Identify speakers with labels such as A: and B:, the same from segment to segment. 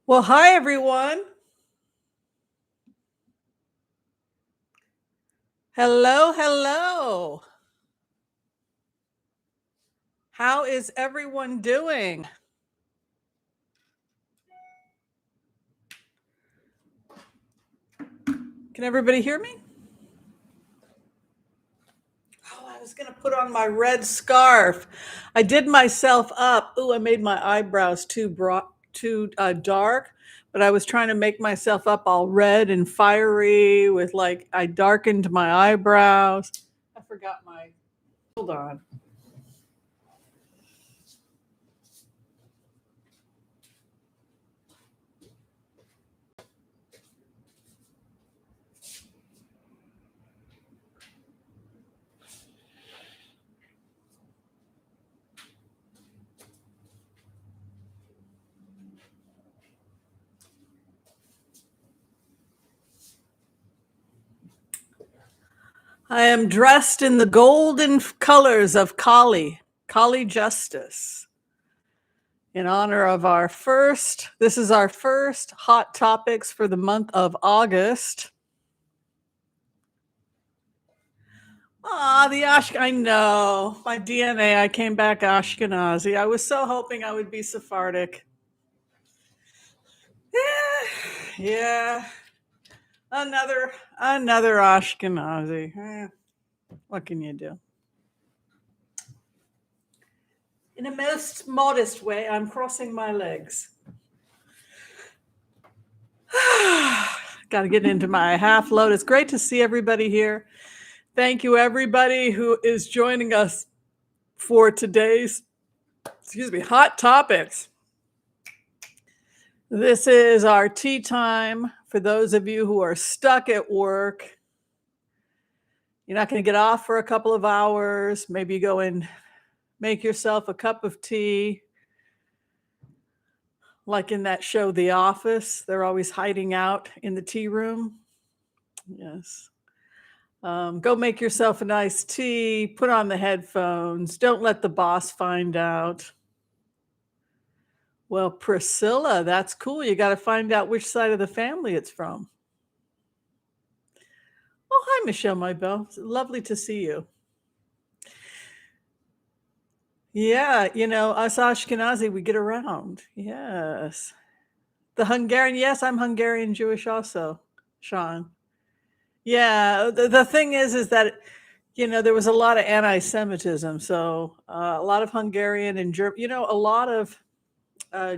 A: Well, hi, everyone. Hello, hello. How is everyone doing? Can everybody hear me? Oh, I was going to put on my red scarf. I did myself up. Ooh, I made my eyebrows too dark, but I was trying to make myself up all red and fiery with I darkened my eyebrows. I forgot my. Hold on. I am dressed in the golden colors of Kali Justice, in honor of this is our first Hot Topics for the month of August. I know, my DNA, I came back Ashkenazi. I was so hoping I would be Sephardic. Yeah, another Ashkenazi. What can you do? In a most modest way, I'm crossing my legs. Got to get into my half load. It's great to see everybody here. Thank you, everybody who is joining us for today's, Hot Topics. This is our tea time for those of you who are stuck at work. You're not going to get off for a couple of hours. Maybe you go and make yourself a cup of tea. Like in that show, The Office, they're always hiding out in the tea room. Yes. Go make yourself a nice tea, put on the headphones. Don't let the boss find out. Well, Priscilla, that's cool. You got to find out which side of the family it's from. Oh, hi, Michelle, my belle. It's lovely to see you. Yeah, us Ashkenazi, we get around. Yes. The Hungarian, yes, I'm Hungarian Jewish also, Sean. Yeah, the thing is that, there was a lot of anti-Semitism. So a lot of Hungarian and German, a lot of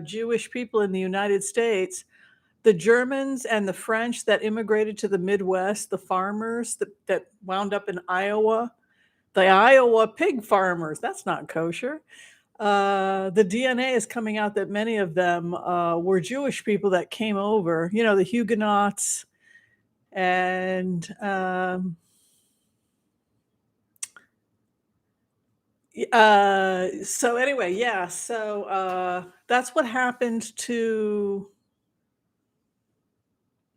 A: Jewish people in the United States, the Germans and the French that immigrated to the Midwest, the farmers that wound up in Iowa, the Iowa pig farmers, that's not kosher. The DNA is coming out that many of them were Jewish people that came over, the Huguenots. And so anyway, yeah, so that's what happened to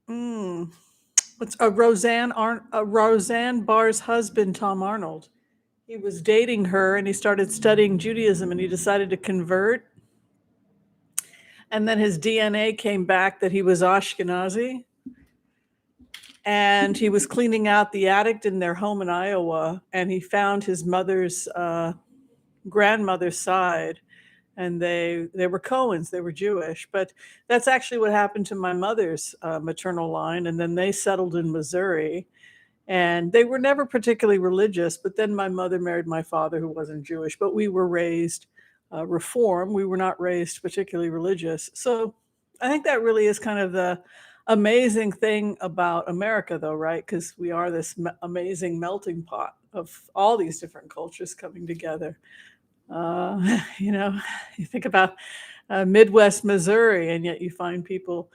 A: Roseanne Barr's husband, Tom Arnold. He was dating her and he started studying Judaism and he decided to convert. And then his DNA came back that he was Ashkenazi. And he was cleaning out the attic in their home in Iowa and he found his mother's grandmother's side. And they were Cohens, they were Jewish. But that's actually what happened to my mother's maternal line. And then they settled in Missouri. And they were never particularly religious. But then my mother married my father, who wasn't Jewish. But we were raised Reform. We were not raised particularly religious. So I think that really is kind of the amazing thing about America, though, right? Because we are this amazing melting pot of all these different cultures coming together. You think about Midwest Missouri, and yet you find people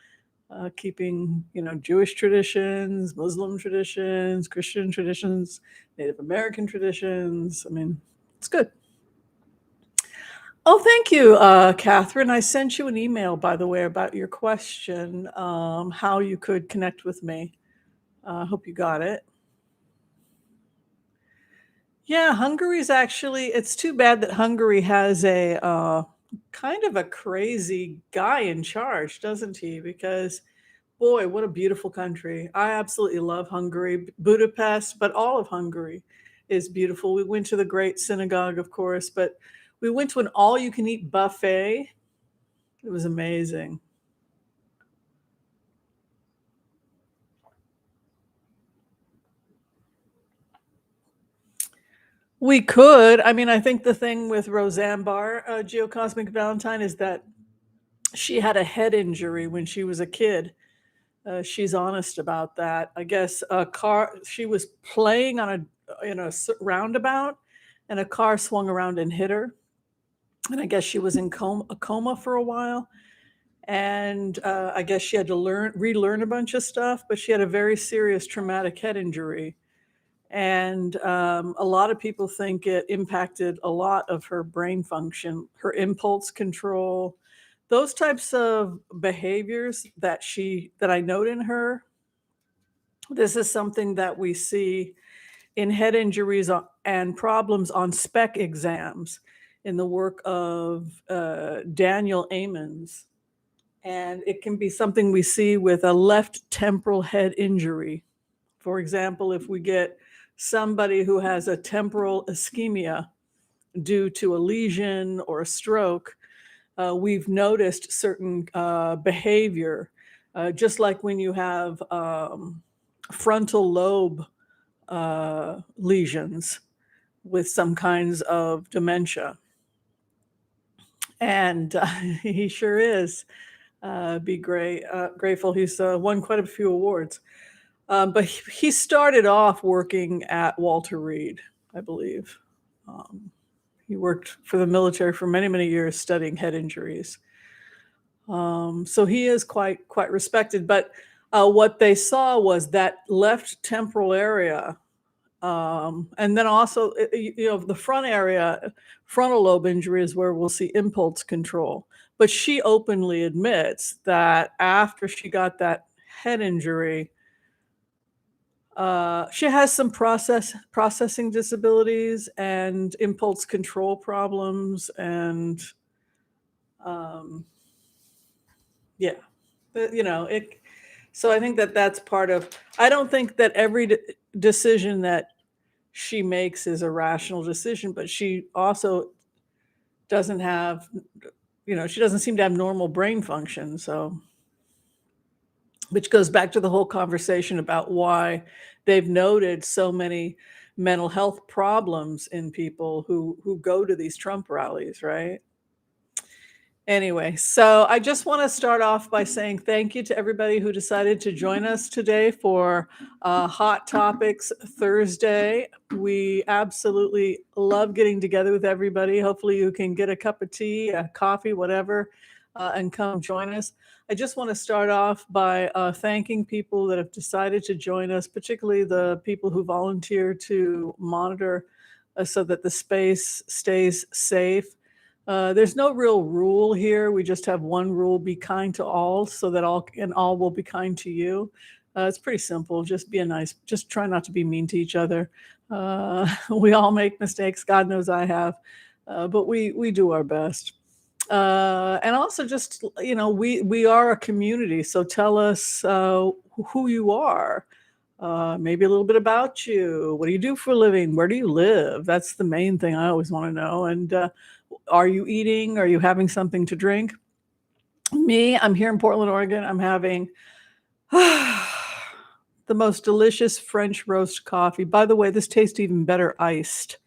A: keeping, Jewish traditions, Muslim traditions, Christian traditions, Native American traditions. I mean, it's good. Oh, thank you, Catherine. I sent you an email, by the way, about your question, how you could connect with me. I hope you got it. Yeah, Hungary's actually, it's too bad that Hungary has a kind of a crazy guy in charge, doesn't he? Because boy, what a beautiful country. I absolutely love Hungary, Budapest, but all of Hungary is beautiful. We went to the Great Synagogue, of course, but we went to an all you can eat buffet. It was amazing. We could. I mean, I think the thing with Roseanne Barr, Geocosmic Valentine, is that she had a head injury when she was a kid. She's honest about that. I guess a car. She was playing on roundabout, and a car swung around and hit her. And I guess she was in a coma for a while. And I guess she had to relearn a bunch of stuff. But she had a very serious traumatic head injury, and a lot of people think it impacted a lot of her brain function, her impulse control, those types of behaviors that I note in her. This is something that we see in head injuries and problems on spec exams in the work of Daniel Amons. And it can be something we see with a left temporal head injury. For example, if we get somebody who has a temporal ischemia due to a lesion or a stroke, we've noticed certain behavior, just like when you have frontal lobe lesions with some kinds of dementia. And he sure is. Be grateful. He's won quite a few awards. But he started off working at Walter Reed, I believe. He worked for the military for many, many years studying head injuries. So he is quite respected. But what they saw was that left temporal area, and then also, the front area, frontal lobe injury is where we'll see impulse control. But she openly admits that after she got that head injury, she has some processing disabilities and impulse control problems, and yeah, it. So I think that that's part of. I don't think that every decision that she makes is a rational decision, but she also doesn't have, she doesn't seem to have normal brain function. So, which goes back to the whole conversation about why they've noted so many mental health problems in people who go to these Trump rallies, right? Anyway, so I just want to start off by saying thank you to everybody who decided to join us today for Hot Topics Thursday. We absolutely love getting together with everybody. Hopefully you can get a cup of tea, a coffee, whatever, and come join us. I just want to start off by thanking people that have decided to join us, particularly the people who volunteer to monitor so that the space stays safe. There's no real rule here. We just have one rule: be kind to all, so that all will be kind to you. It's pretty simple. Just just try not to be mean to each other. We all make mistakes. God knows I have, but we do our best. And also, just we are a community. So tell us who you are. Maybe a little bit about you. What do you do for a living? Where do you live? That's the main thing I always want to know. And are you eating? Are you having something to drink? Me, I'm here in Portland, Oregon. I'm having the most delicious French roast coffee. By the way, this tastes even better iced.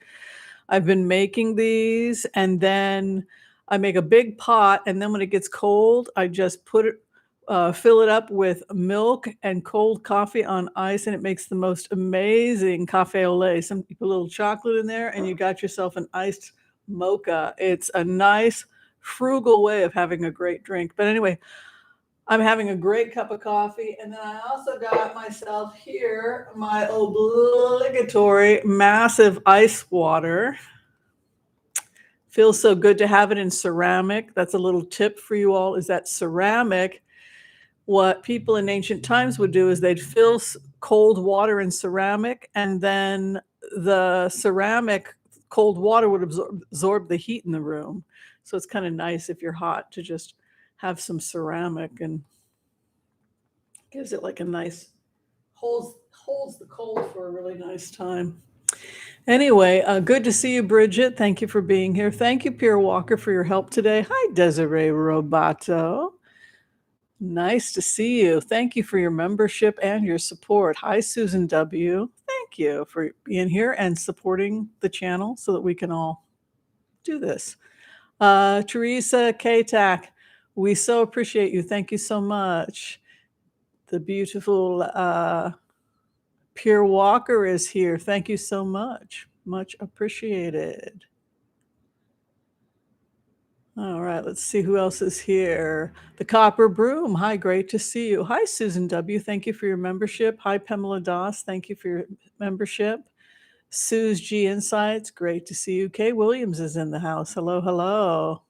A: I've been making these, and then I make a big pot, and then when it gets cold, I just fill it up with milk and cold coffee on ice, and it makes the most amazing cafe au lait. You put a little chocolate in there, and you got yourself an iced mocha. It's a nice, frugal way of having a great drink. But anyway, I'm having a great cup of coffee, and then I also got myself here my obligatory massive ice water. Feels so good to have it in ceramic. That's a little tip for you all, is that ceramic, what people in ancient times would do is they'd cold water in ceramic, and then the ceramic cold water would absorb the heat in the room. So it's kind of nice if you're hot to just have some ceramic, and gives it like a nice, holds the cold for a really nice time. Anyway, good to see you, Bridget. Thank you for being here. Thank you, Pierre Walker, for your help today. Hi, Desiree Robato. Nice to see you. Thank you for your membership and your support. Hi, Susan W. Thank you for being here and supporting the channel so that we can all do this. Teresa K-Tac, we so appreciate you. Thank you so much. The beautiful Pierre Walker is here. Thank you so much. Much appreciated. All right, let's see who else is here. The Copper Broom. Hi, great to see you. Hi, Susan W. Thank you for your membership. Hi, Pamela Doss. Thank you for your membership. Sue's G Insights. Great to see you. Kay Williams is in the house. Hello, hello.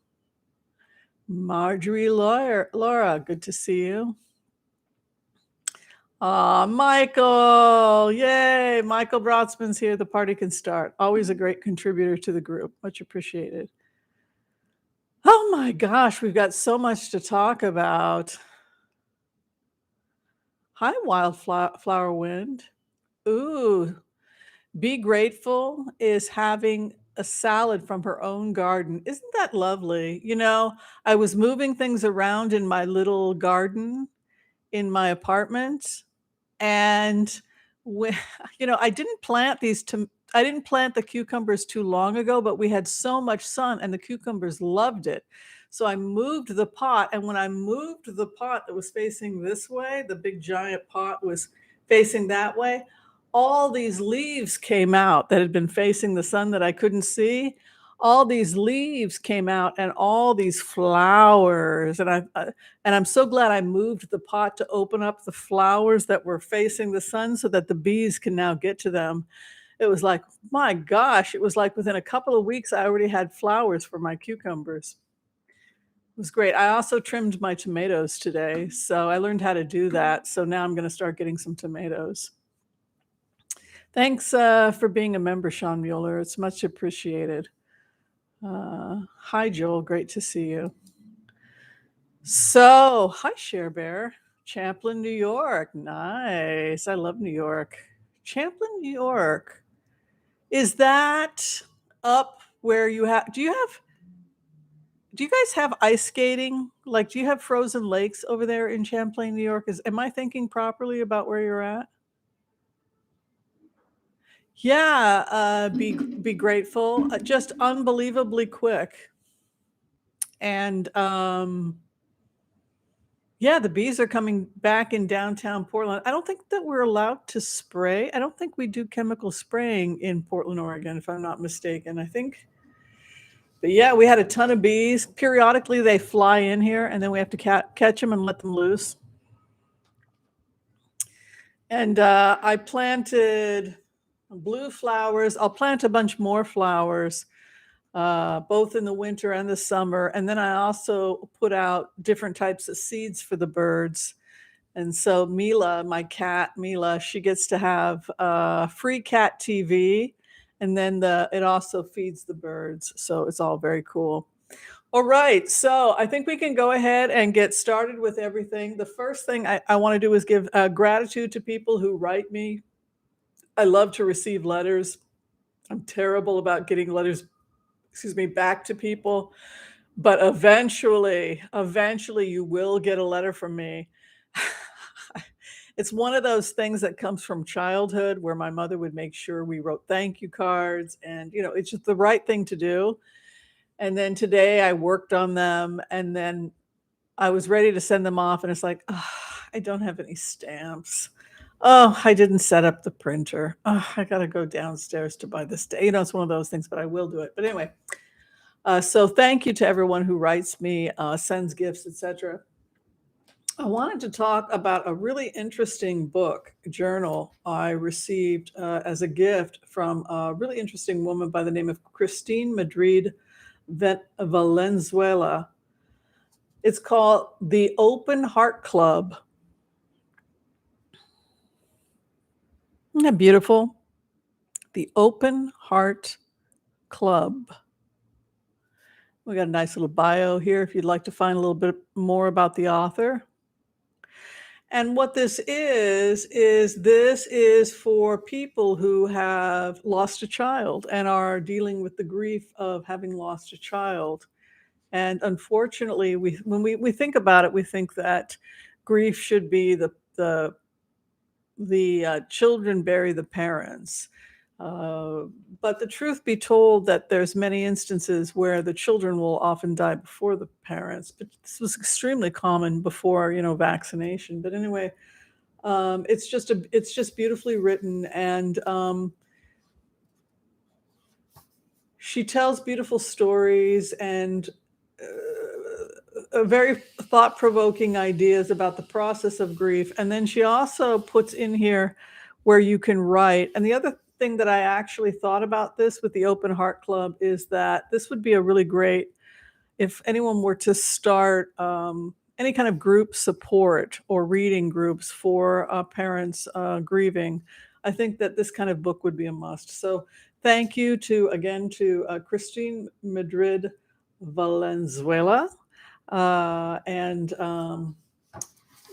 A: Marjorie Laura, good to see you. Michael, yay. Michael Brotsman's here. The party can start. Always a great contributor to the group. Much appreciated. Oh my gosh, we've got so much to talk about. Hi, Wildflower Wind. Ooh, Be Grateful is having a salad from her own garden. Isn't that lovely? You know, I was moving things around in my little garden in my apartment, and when, you know, I didn't plant the cucumbers too long ago, but we had so much sun and the cucumbers loved it. So I moved the pot, and when I moved the pot that was facing this way, the big giant pot was facing that way, all these leaves came out that had been facing the sun that I couldn't see. All these leaves came out and all these flowers, and I'm so glad I moved the pot to open up the flowers that were facing the sun so that the bees can now get to them. It was like, my gosh, it was like within a couple of weeks, I already had flowers for my cucumbers. It was great. I also trimmed my tomatoes today, so I learned how to do that. So now I'm going to start getting some tomatoes. Thanks for being a member, Sean Mueller. It's much appreciated. Hi, Joel. Great to see you. So, hi, Cher Bear. Champlin, New York. Nice. I love New York. Champlin, New York. Is that up where you do you guys have ice skating? Like, do you have frozen lakes over there in Champlain, New York? Am I thinking properly about where you're at? Yeah, be grateful. Just unbelievably quick. And yeah, the bees are coming back in downtown Portland. I don't think that we're allowed to spray. I don't think we do chemical spraying in Portland, Oregon, if I'm not mistaken. But yeah, we had a ton of bees. Periodically, they fly in here, and then we have to catch them and let them loose. And I planted blue flowers. I'll plant a bunch more flowers, both in the winter and the summer. And then I also put out different types of seeds for the birds. And so Mila, my cat, Mila, she gets to have free cat TV. And then it also feeds the birds. So it's all very cool. All right. So I think we can go ahead and get started with everything. The first thing I want to do is give gratitude to people who write me. I love to receive letters. I'm terrible about getting letters, back to people. But eventually you will get a letter from me. It's one of those things that comes from childhood where my mother would make sure we wrote thank you cards, and it's just the right thing to do. And then today I worked on them, and then I was ready to send them off, and it's like, oh, I don't have any stamps. Oh, I didn't set up the printer. Oh, I got to go downstairs to buy this. It's one of those things, but I will do it. But anyway, so thank you to everyone who writes me, sends gifts, etc. I wanted to talk about a really interesting journal I received as a gift from a really interesting woman by the name of Christine Madrid Valenzuela. It's called The Open Heart Club. Isn't that beautiful? The Open Heart Club. We got a nice little bio here if you'd like to find a little bit more about the author. And what this is this is for people who have lost a child and are dealing with the grief of having lost a child. And unfortunately, when we think about it, we think that grief should be the children bury the parents. But the truth be told, that there's many instances where the children will often die before the parents. But this was extremely common before, vaccination. But anyway, it's just beautifully written, and she tells beautiful stories and very thought-provoking ideas about the process of grief. And then she also puts in here where you can write. And the other thing that I actually thought about this with the Open Heart Club is that this would be a really great, if anyone were to start any kind of group support or reading groups for parents grieving, I think that this kind of book would be a must. So thank you to Christine Madrid Valenzuela. And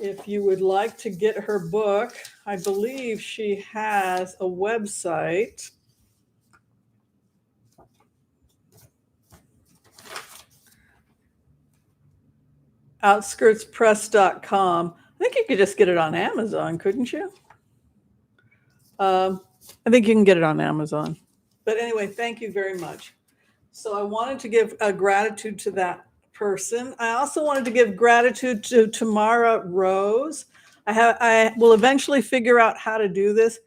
A: if you would like to get her book, I believe she has a website. outskirtspress.com. I think you could just get it on Amazon, couldn't you? I think you can get it on Amazon. But anyway, thank you very much. So I wanted to give a gratitude to that person. I also wanted to give gratitude to Tamara Rose. I will eventually figure out how to do this.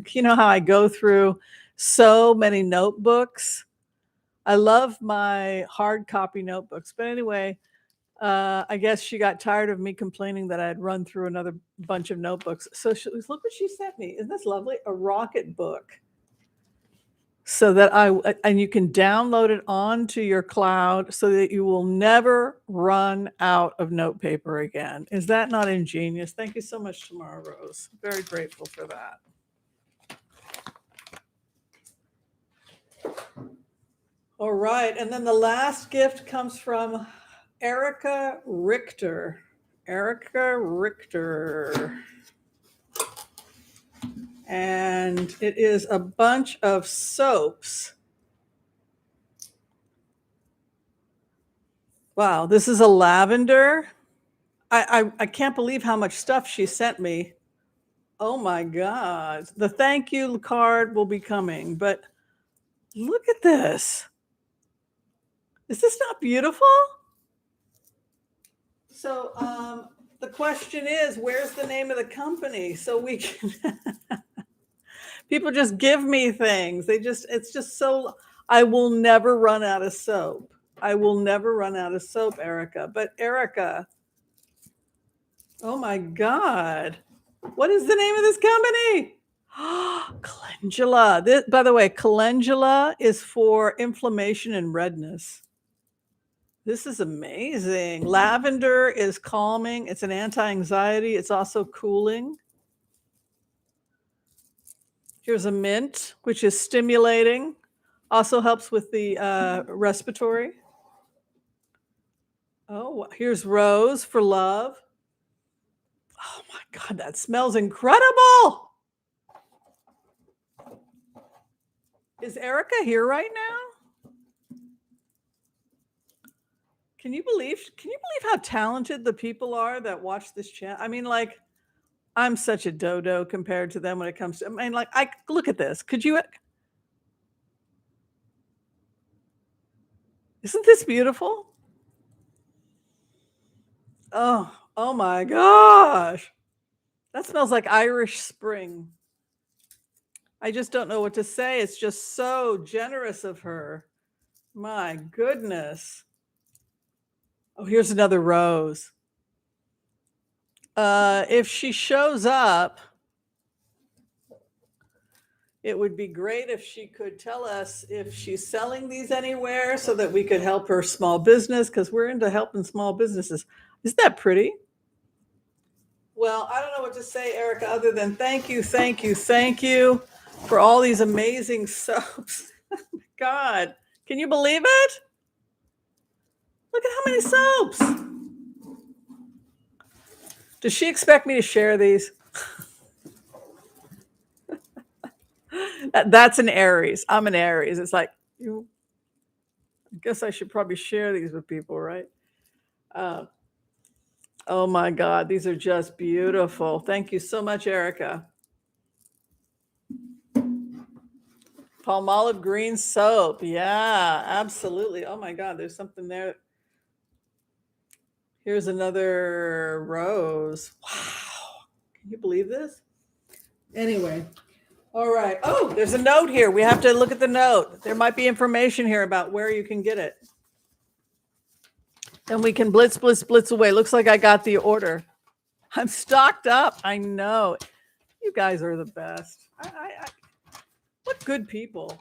A: You know how I go through so many notebooks. I love my hard copy notebooks. But anyway, I guess she got tired of me complaining that I had run through another bunch of notebooks. So look what she sent me. Isn't this lovely? A rocket book. So that and you can download it onto your cloud so that you will never run out of note paper again. Is that not ingenious? Thank you so much, Tamara Rose. Very grateful for that. All right. And then the last gift comes from Erica Richter. Erica Richter. And it is a bunch of soaps. Wow, this is a lavender. I can't believe how much stuff she sent me. Oh my God. The thank you card will be coming, but look at this. Is this not beautiful? So the question is, where's the name of the company? So we can people just give me things. It's just so, I will never run out of soap. I will never run out of soap, Erica. But Erica, oh my God. What is the name of this company? Calendula. By the way, calendula is for inflammation and redness. This is amazing. Lavender is calming. It's an anti-anxiety. It's also cooling. Here's a mint, which is stimulating. Also helps with the respiratory. Oh, here's rose for love. Oh my God, that smells incredible. Is Erica here right now? Can you believe how talented the people are that watch this channel? I mean, like, I'm such a dodo compared to them when it comes to, I mean, like, look at this. Isn't this beautiful? Oh my gosh. That smells like Irish Spring. I just don't know what to say. It's just so generous of her. My goodness. Oh, here's another rose. If she shows up, it would be great if she could tell us if she's selling these anywhere so that we could help her small business, because we're into helping small businesses. Isn't that pretty? Well, I don't know what to say, Erica, other than thank you, thank you, thank you for all these amazing soaps. God, Can you believe it? Look at how many soaps. Does she expect me to share these? That's an Aries. I'm an Aries. It's like, I guess I should probably share these with people, right? Oh my God, these are just beautiful. Thank you so much, Erica. Palmolive green soap. Yeah, absolutely. Oh my God, there's something there. Here's another rose. Wow. Can you believe this? Anyway, all right. Oh, there's a note here. We have to look at the note. There might be information here about where you can get it. And we can blitz, blitz, blitz away. Looks like I got the order. I'm stocked up. I know. You guys are the best. What good people.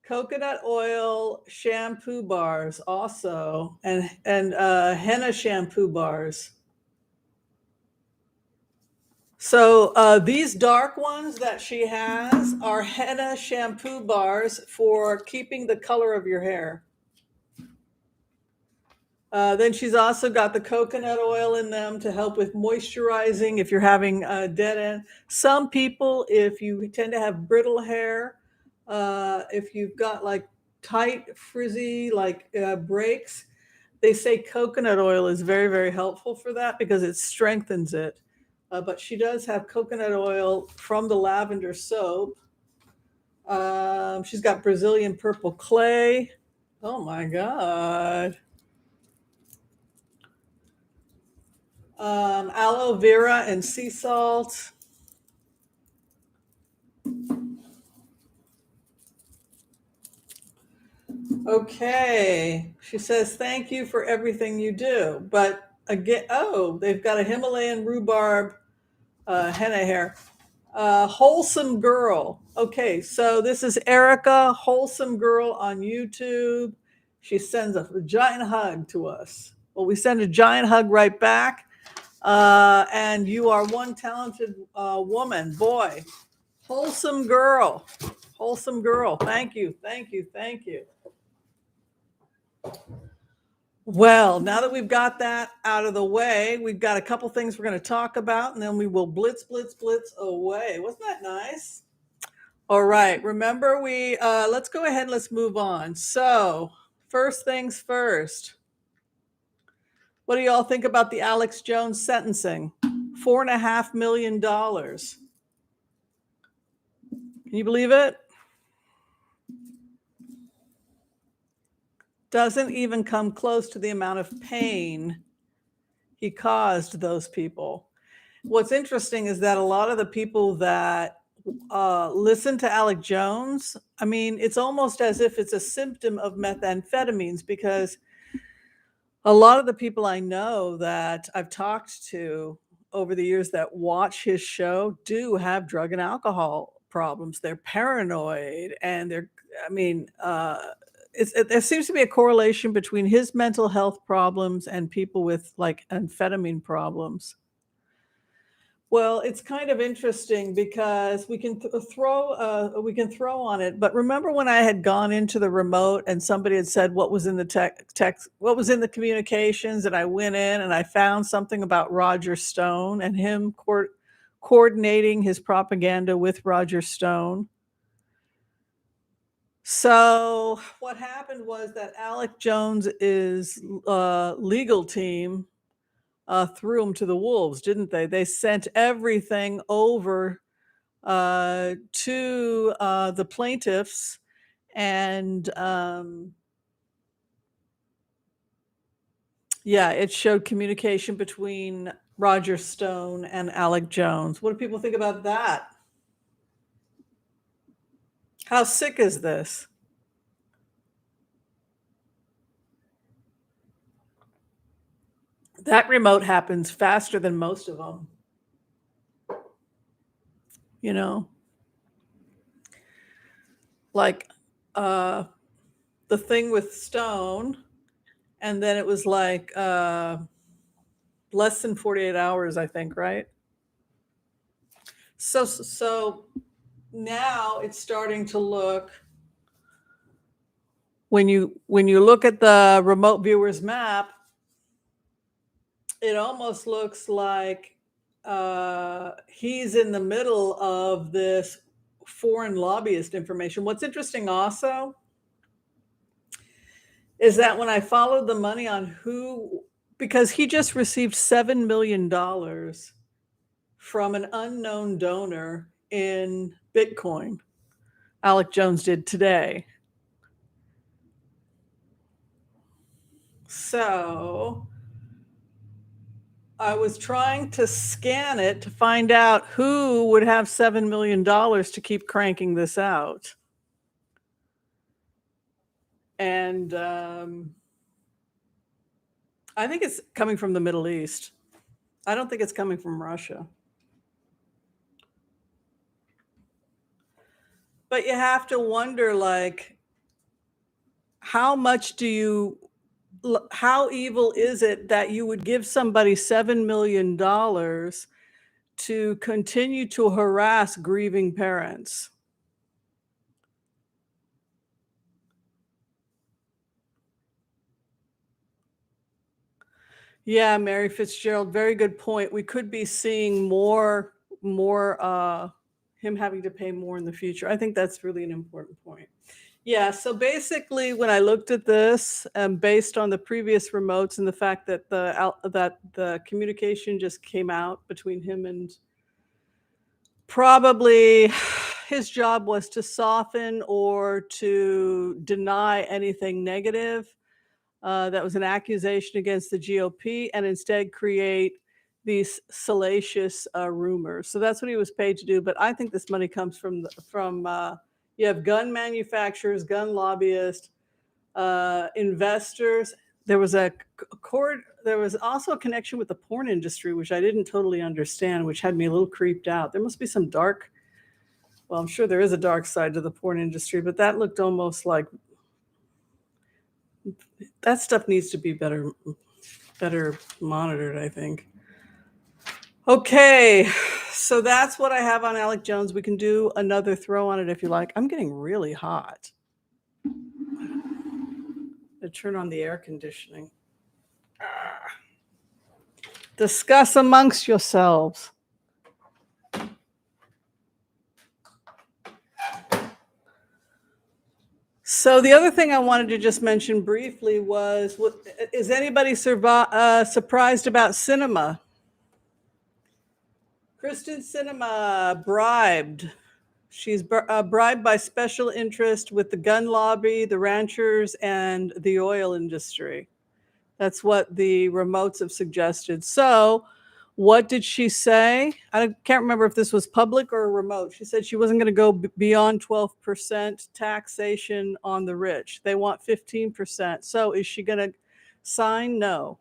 A: Coconut oil shampoo bars also, and henna shampoo bars. So these dark ones that she has are henna shampoo bars for keeping the color of your hair. Then she's also got the coconut oil in them to help with moisturizing if you're having dead end. Some people, if you tend to have brittle hair, if you've got like tight, frizzy, like breaks, they say coconut oil is very, very helpful for that because it strengthens it. But she does have coconut oil from the lavender soap. She's got Brazilian purple clay. Oh my God. Aloe vera and sea salt. Okay. She says, thank you for everything you do. But again, oh, they've got a Himalayan rhubarb henna hair. Wholesome Girl. Okay, so this is Erica, Wholesome Girl on YouTube. She sends a giant hug to us. Well, we send a giant hug right back. And you are one talented woman, boy. Wholesome Girl. Wholesome Girl. Thank you, thank you, thank you. Well, now that we've got that out of the way, we've got a couple things we're going to talk about, and then we will blitz, blitz, blitz away. Wasn't that nice? All right. Remember, let's go ahead and let's move on. So, first things first. What do y'all think about the Alex Jones sentencing? $4.5 million. Can you believe it? Doesn't even come close to the amount of pain he caused those people. What's interesting is that a lot of the people that listen to Alex Jones, I mean, it's almost as if it's a symptom of methamphetamines, because a lot of the people I know that I've talked to over the years that watch his show do have drug and alcohol problems. They're paranoid, and there seems to be a correlation between his mental health problems and people with like amphetamine problems. Well, it's kind of interesting because we can throw on it. But remember when I had gone into the remote and somebody had said what was in the text, what was in the communications, and I went in and I found something about Roger Stone and him coordinating his propaganda with Roger Stone. So what happened was that Alex Jones's legal team threw them to the wolves, didn't they? They sent everything over to the plaintiffs, and yeah, it showed communication between Roger Stone and Alex Jones. What do people think about that? How sick is this? That remote happens faster than most of them. You know, like the thing with Stone, and then it was like less than 48 hours, I think, right? So now it's starting to look, when you look at the remote viewers map, it almost looks like he's in the middle of this foreign lobbyist information. What's interesting also is that when I followed the money on who, because he just received $7 million from an unknown donor in Bitcoin. Alec Jones did today. So I was trying to scan it to find out who would have $7 million to keep cranking this out. And I think it's coming from the Middle East. I don't think it's coming from Russia. But you have to wonder, like, how evil is it that you would give somebody $7 million to continue to harass grieving parents? Yeah, Mary Fitzgerald, very good point. We could be seeing more him having to pay more in the future. I think that's really an important point. Yeah, so basically when I looked at this, based on the previous remotes and the fact that the communication just came out between him and, probably his job was to soften or to deny anything negative that was an accusation against the GOP, and instead create these salacious rumors. So that's what he was paid to do. But I think this money comes from you have gun manufacturers, gun lobbyists, investors. There was there was also a connection with the porn industry, which I didn't totally understand, which had me a little creeped out. There must be some dark, well, I'm sure there is a dark side to the porn industry, but that looked almost like, that stuff needs to be better monitored, I think. Okay, so that's what I have on Alec Jones. We can do another throw on it if you like. I'm getting really hot. I turn on the air conditioning. Discuss amongst yourselves. So the other thing I wanted to just mention briefly was, is anybody surprised about cinema? Kristen Sinema bribed. She's bribed by special interest with the gun lobby, the ranchers, and the oil industry. That's what the remotes have suggested. So what did she say? I can't remember if this was public or a remote. She said she wasn't going to go beyond 12% taxation on the rich. They want 15%. So is she going to sign? No.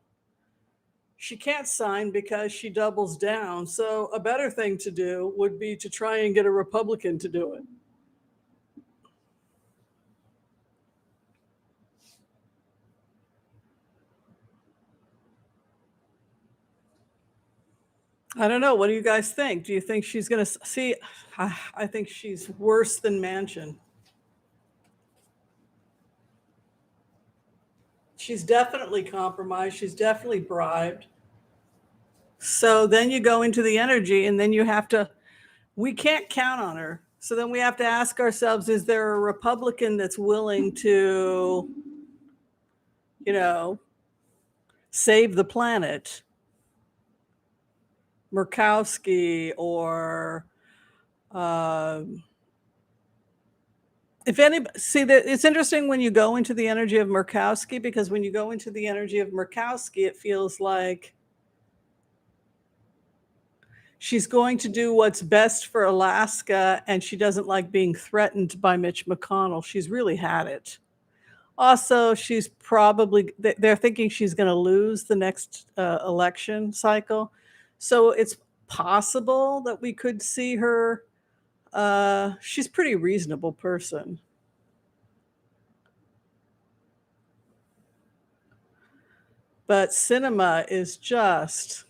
A: She can't sign because she doubles down. So a better thing to do would be to try and get a Republican to do it. I don't know. What do you guys think? Do you think she's going to see? I think she's worse than Manchin. She's definitely compromised. She's definitely bribed. So then you go into the energy, and then you have to, we can't count on her. So then we have to ask ourselves, is there a Republican that's willing to, save the planet? Murkowski, or if anybody, see that it's interesting when you go into the energy of Murkowski, because when you go into the energy of Murkowski, it feels like she's going to do what's best for Alaska, and she doesn't like being threatened by Mitch McConnell. She's really had it. Also, she's probably, they're thinking she's going to lose the next election cycle. So it's possible that we could see her. She's a pretty reasonable person. But Sinema is just,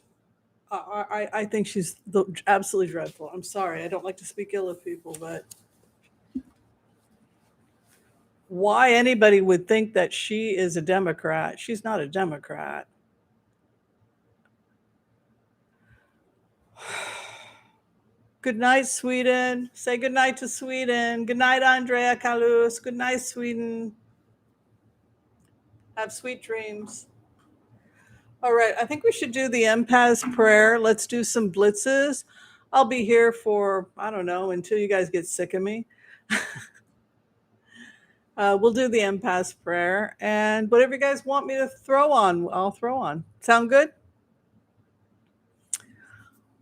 A: I think she's absolutely dreadful. I'm sorry. I don't like to speak ill of people, but why anybody would think that she is a Democrat? She's not a Democrat. Good night, Sweden. Say good night to Sweden. Good night, Andrea Kalus. Good night, Sweden. Have sweet dreams. All right, I think we should do the empath's prayer. Let's do some blitzes. I'll be here for, I don't know, until you guys get sick of me. We'll do the empath's prayer, and whatever you guys want me to throw on, I'll throw on. Sound good?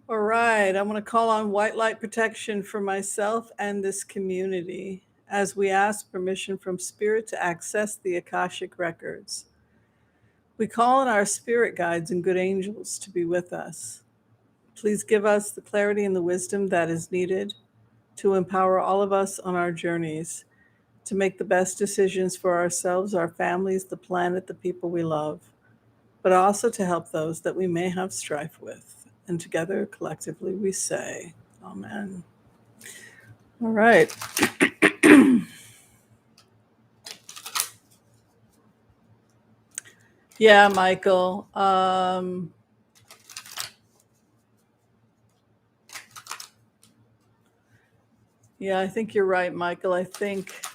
A: All right, I'm going to call on white light protection for myself and this community as we ask permission from Spirit to access the Akashic records. We call on our spirit guides and good angels to be with us. Please give us the clarity and the wisdom that is needed to empower all of us on our journeys to make the best decisions for ourselves, our families, the planet, the people we love, but also to help those that we may have strife with. And together, collectively, we say, Amen. All right. Yeah, Michael. Yeah, I think you're right, Michael. I think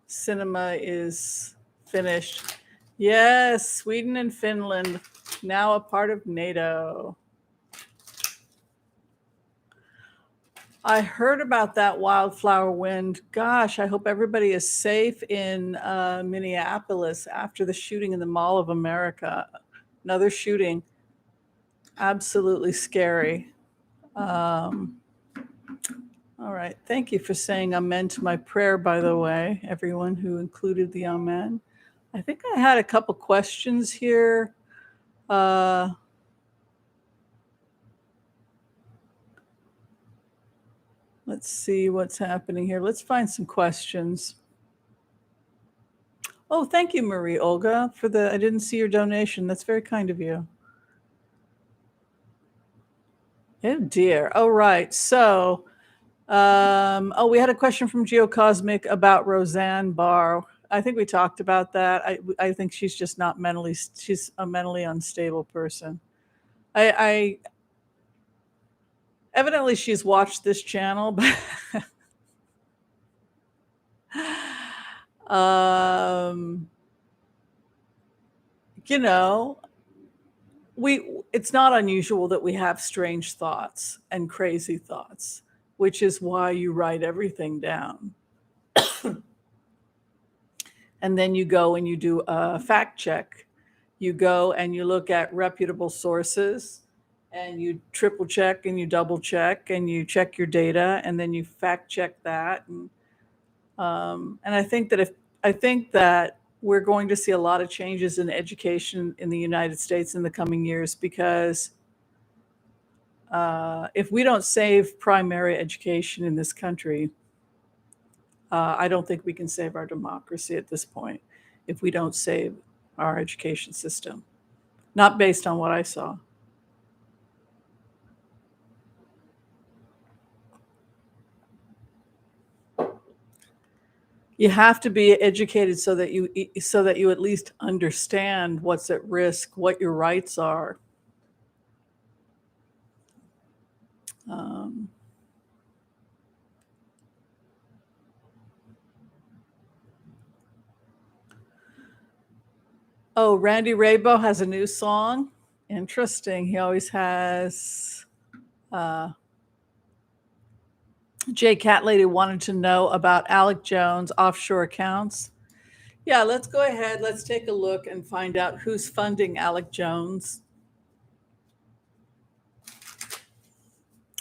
A: cinema is finished. Yes, Sweden and Finland, now a part of NATO. I heard about that wildflower wind. Gosh, I hope everybody is safe in Minneapolis after the shooting in the Mall of America. Another shooting. Absolutely scary. All right. Thank you for saying amen to my prayer, by the way, everyone who included the amen. I think I had a couple questions here. Let's see what's happening here. Let's find some questions. Oh, thank you, Marie Olga, for I didn't see your donation. That's very kind of you. Oh, dear. Oh, right. So, we had a question from Geocosmic about Roseanne Barr. I think we talked about that. I think she's just not she's a mentally unstable person. I evidently she's watched this channel, but you know, it's not unusual that we have strange thoughts and crazy thoughts, which is why you write everything down. And then you go and you do a fact check. You go and you look at reputable sources and you triple check and you double check and you check your data and then you fact check that. And I think that we're going to see a lot of changes in education in the United States in the coming years because if we don't save primary education in this country, I don't think we can save our democracy at this point if we don't save our education system. Not based on what I saw. You have to be educated so that you at least understand what's at risk, what your rights are. Oh, Randy Raybo has a new song. Interesting. He always has. Jay Cat Lady wanted to know about Alec Jones' offshore accounts. Yeah, let's go ahead. Let's take a look and find out who's funding Alec Jones.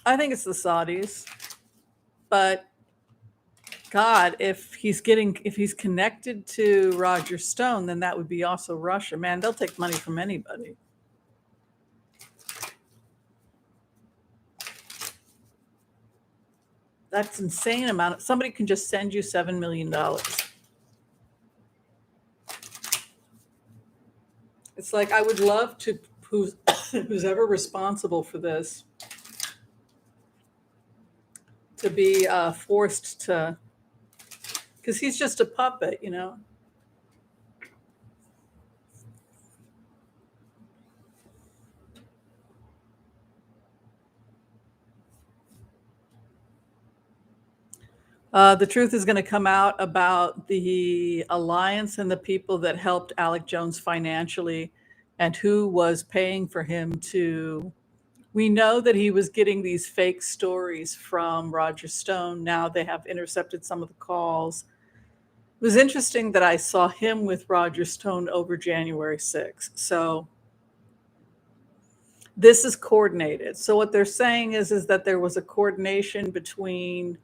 A: I think it's the Saudis. But God, if he's connected to Roger Stone, then that would be also Russia. Man, they'll take money from anybody. That's insane amount. Somebody can just send you $7 million. It's like I would love to who's ever responsible for this to be forced to, because he's just a puppet, you know. The truth is going to come out about the alliance and the people that helped Alec Jones financially and who was paying for him to. We know that he was getting these fake stories from Roger Stone. Now they have intercepted some of the calls. It was interesting that I saw him with Roger Stone over January 6th. So this is coordinated. So what they're saying is that there was a coordination between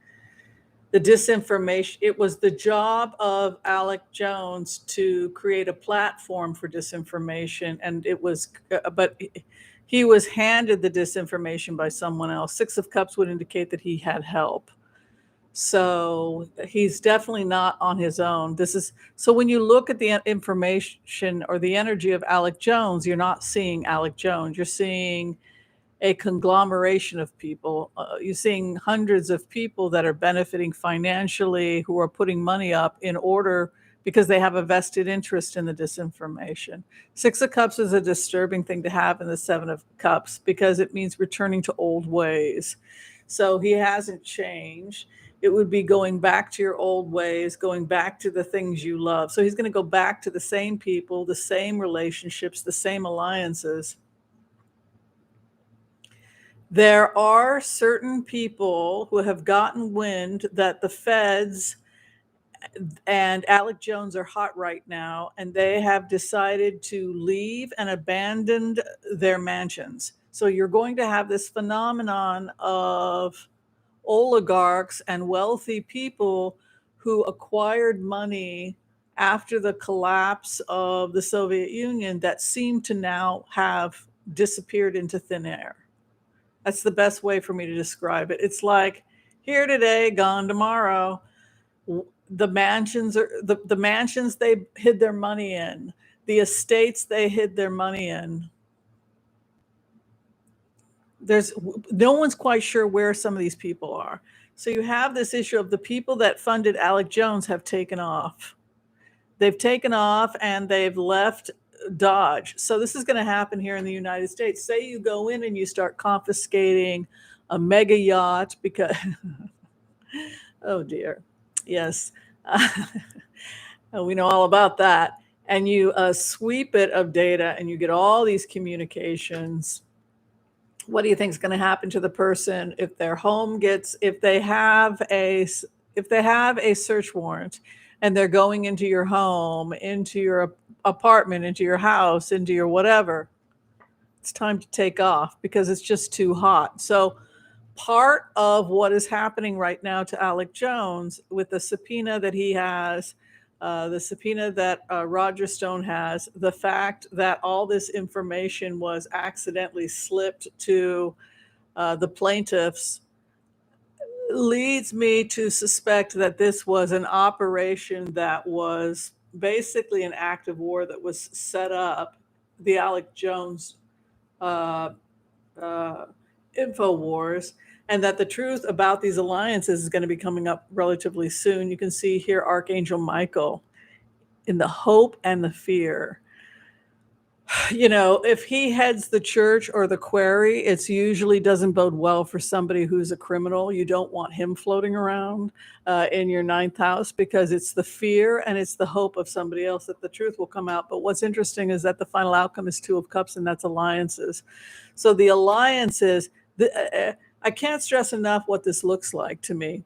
A: the disinformation. It was the job of Alec Jones to create a platform for disinformation, and it was, but he was handed the disinformation by someone else. Six of Cups would indicate that he had help. So he's definitely not on his own. This is, so when you look at the information or the energy of Alec Jones, you're not seeing Alec Jones. You're seeing a conglomeration of people. You're seeing hundreds of people that are benefiting financially, who are putting money up in order because they have a vested interest in the disinformation. Six of Cups is a disturbing thing to have in the Seven of Cups because it means returning to old ways. So he hasn't changed. It would be going back to your old ways, going back to the things you love. So he's going to go back to the same people, the same relationships, the same alliances. There are certain people who have gotten wind that the feds and Alec Jones are hot right now, and they have decided to leave and abandon their mansions. So you're going to have this phenomenon of oligarchs and wealthy people who acquired money after the collapse of the Soviet Union that seem to now have disappeared into thin air. That's the best way for me to describe it. It's like here today, gone tomorrow. The mansions are the mansions they hid their money in, the estates they hid their money in. There's no one's quite sure where some of these people are. So you have this issue of the people that funded Alec Jones have taken off. They've taken off and they've left Dodge. So this is going to happen here in the United States. Say you go in and you start confiscating a mega yacht because, oh dear, yes, we know all about that. And you sweep it of data and you get all these communications. What do you think is going to happen to the person if their home gets, if they have a search warrant and they're going into your home, into your apartment, into your house, into your whatever? It's time to take off because it's just too hot. So part of what is happening right now to Alec Jones with the subpoena that he has, the subpoena that Roger Stone has, the fact that all this information was accidentally slipped to the plaintiffs, leads me to suspect that this was an operation that was basically an act of war that was set up, the Alec Jones uh, info wars, and that the truth about these alliances is going to be coming up relatively soon. You can see here Archangel Michael in the hope and the fear. You know, if he heads the church or the quarry, it's usually doesn't bode well for somebody who's a criminal. You don't want him floating around in your ninth house because it's the fear and it's the hope of somebody else that the truth will come out. But what's interesting is that the final outcome is Two of Cups, and that's alliances. So the alliances, I can't stress enough what this looks like to me.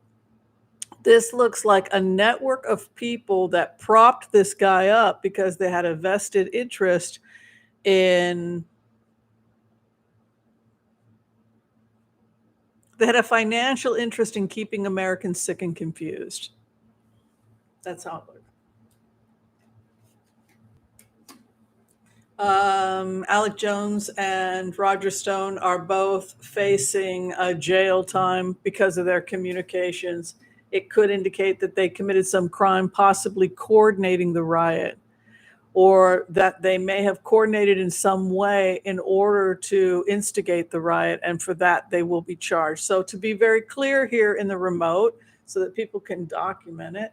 A: This looks like a network of people that propped this guy up because they had a vested interest in, they had a financial interest in keeping Americans sick and confused. That's how it looked. Alec Jones and Roger Stone are both facing a jail time because of their communications. It could indicate that they committed some crime, possibly coordinating the riot. or that they may have coordinated in some way in order to instigate the riot, and for that they will be charged. So to be very clear here in the remote, so that people can document it,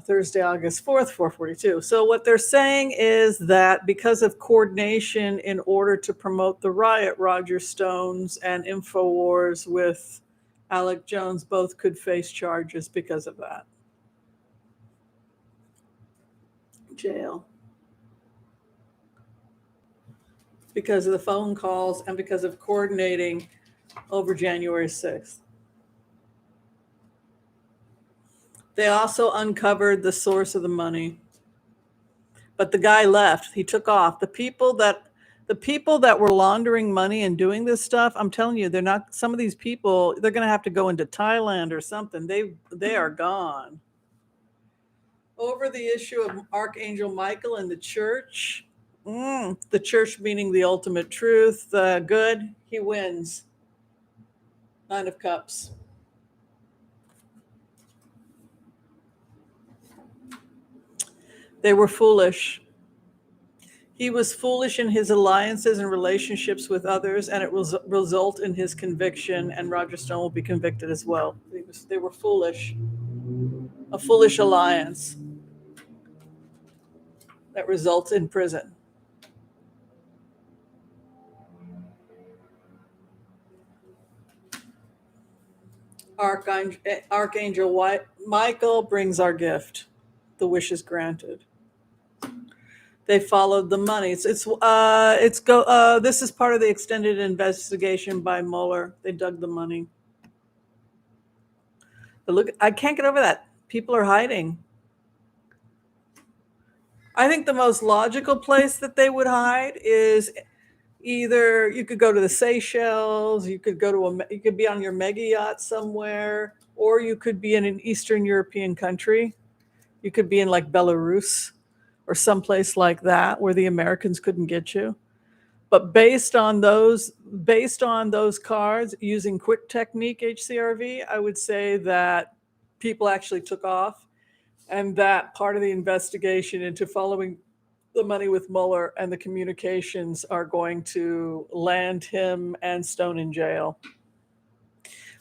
A: Thursday, August 4th, 4:42. So what they're saying is that because of coordination in order to promote the riot, Roger Stones and InfoWars with Alec Jones both could face charges because of that. Jail. Because of the phone calls and because of coordinating over January 6th. They also uncovered the source of the money. But the guy left. He took off. The people that were laundering money and doing this stuff, I'm telling you, they're not, some of these people, they're going to have to go into Thailand or something. They are gone. Over the issue of Archangel Michael and the church, the church meaning the ultimate truth, good, he wins. 9 of Cups. They were foolish. He was foolish in his alliances and relationships with others, and it will result in his conviction, and Roger Stone will be convicted as well. They were foolish. A foolish alliance that results in prison. Archangel Michael brings our gift. The wish is granted. They followed the money. This is part of the extended investigation by Mueller. They dug the money. But look, I can't get over that. People are hiding. I think the most logical place that they would hide is either you could go to the Seychelles, you could be on your mega yacht somewhere, or you could be in an Eastern European country. You could be in like Belarus or someplace like that where the Americans couldn't get you. But based on those cards, using quick technique HCRV, I would say that people actually took off, and that part of the investigation into following the money with Mueller and the communications are going to land him and Stone in jail.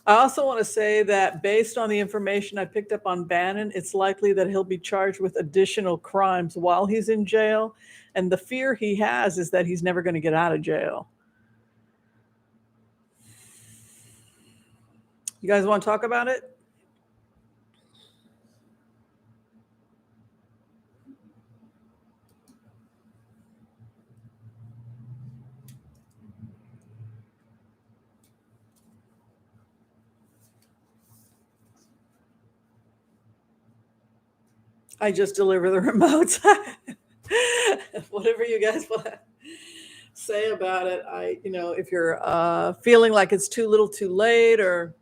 A: I also want to say that based on the information I picked up on Bannon, it's likely that he'll be charged with additional crimes while he's in jail. And the fear he has is that he's never going to get out of jail. You guys want to talk about it? I just deliver the remotes. Whatever you guys want to say about it. If you're feeling like it's too little too late, or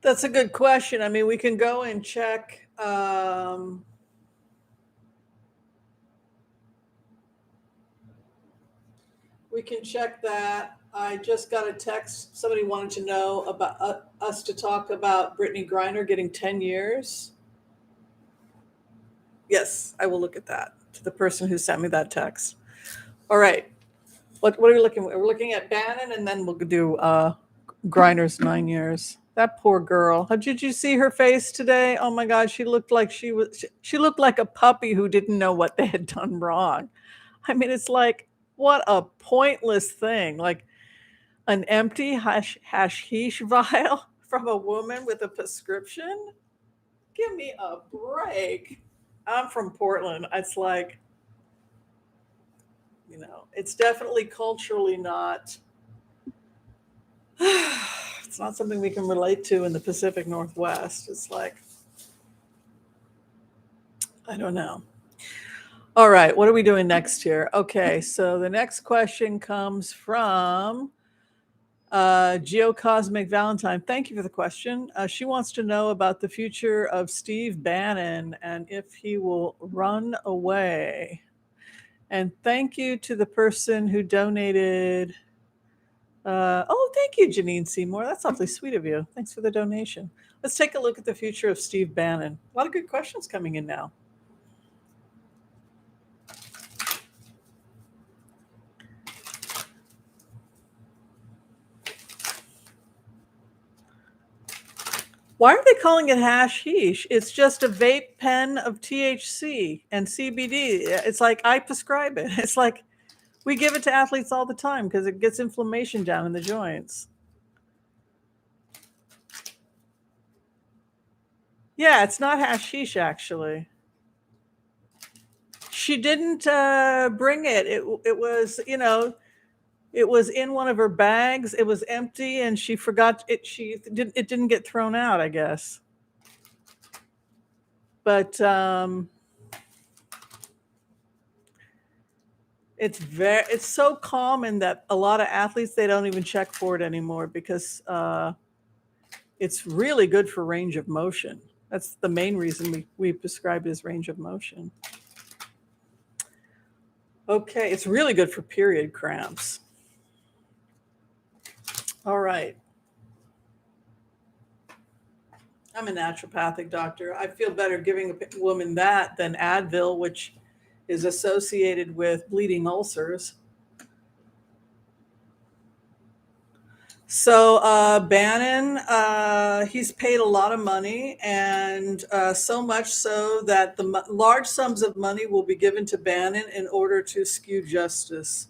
A: that's a good question. I mean, we can go and check. We can check that. I just got a text. Somebody wanted to know about us to talk about Brittany Griner getting 10 years. Yes, I will look at that, to the person who sent me that text. All right. What are we looking at? We're looking at Bannon, and then we'll do Griner's 9 years. That poor girl. Did you see her face today? Oh my God, she looked like she looked like a puppy who didn't know what they had done wrong. I mean, it's like, what a pointless thing. Like an empty hashish vial from a woman with a prescription? Give me a break. I'm from Portland. It's like, it's definitely culturally not. It's not something we can relate to in the Pacific Northwest. It's like, I don't know. All right, what are we doing next here? Okay, so the next question comes from Geocosmic Valentine. Thank you for the question. She wants to know about the future of Steve Bannon and if he will run away. And thank you to the person who donated. Oh, thank you, Janine Seymour. That's awfully sweet of you. Thanks for the donation. Let's take a look at the future of Steve Bannon. A lot of good questions coming in now. Why are they calling it hashish? It's just a vape pen of THC and CBD. It's like I prescribe it. It's like we give it to athletes all the time because it gets inflammation down in the joints. Yeah, it's not hashish actually. She didn't bring it. It was, you know, it was in one of her bags. It was empty, and she forgot it. It didn't get thrown out, I guess. But it's so common that a lot of athletes they don't even check for it anymore because it's really good for range of motion. That's the main reason we prescribe it as range of motion. Okay, it's really good for period cramps. All right. I'm a naturopathic doctor. I feel better giving a woman that than Advil, which is associated with bleeding ulcers. So Bannon, he's paid a lot of money, and so much so that the large sums of money will be given to Bannon in order to skew justice.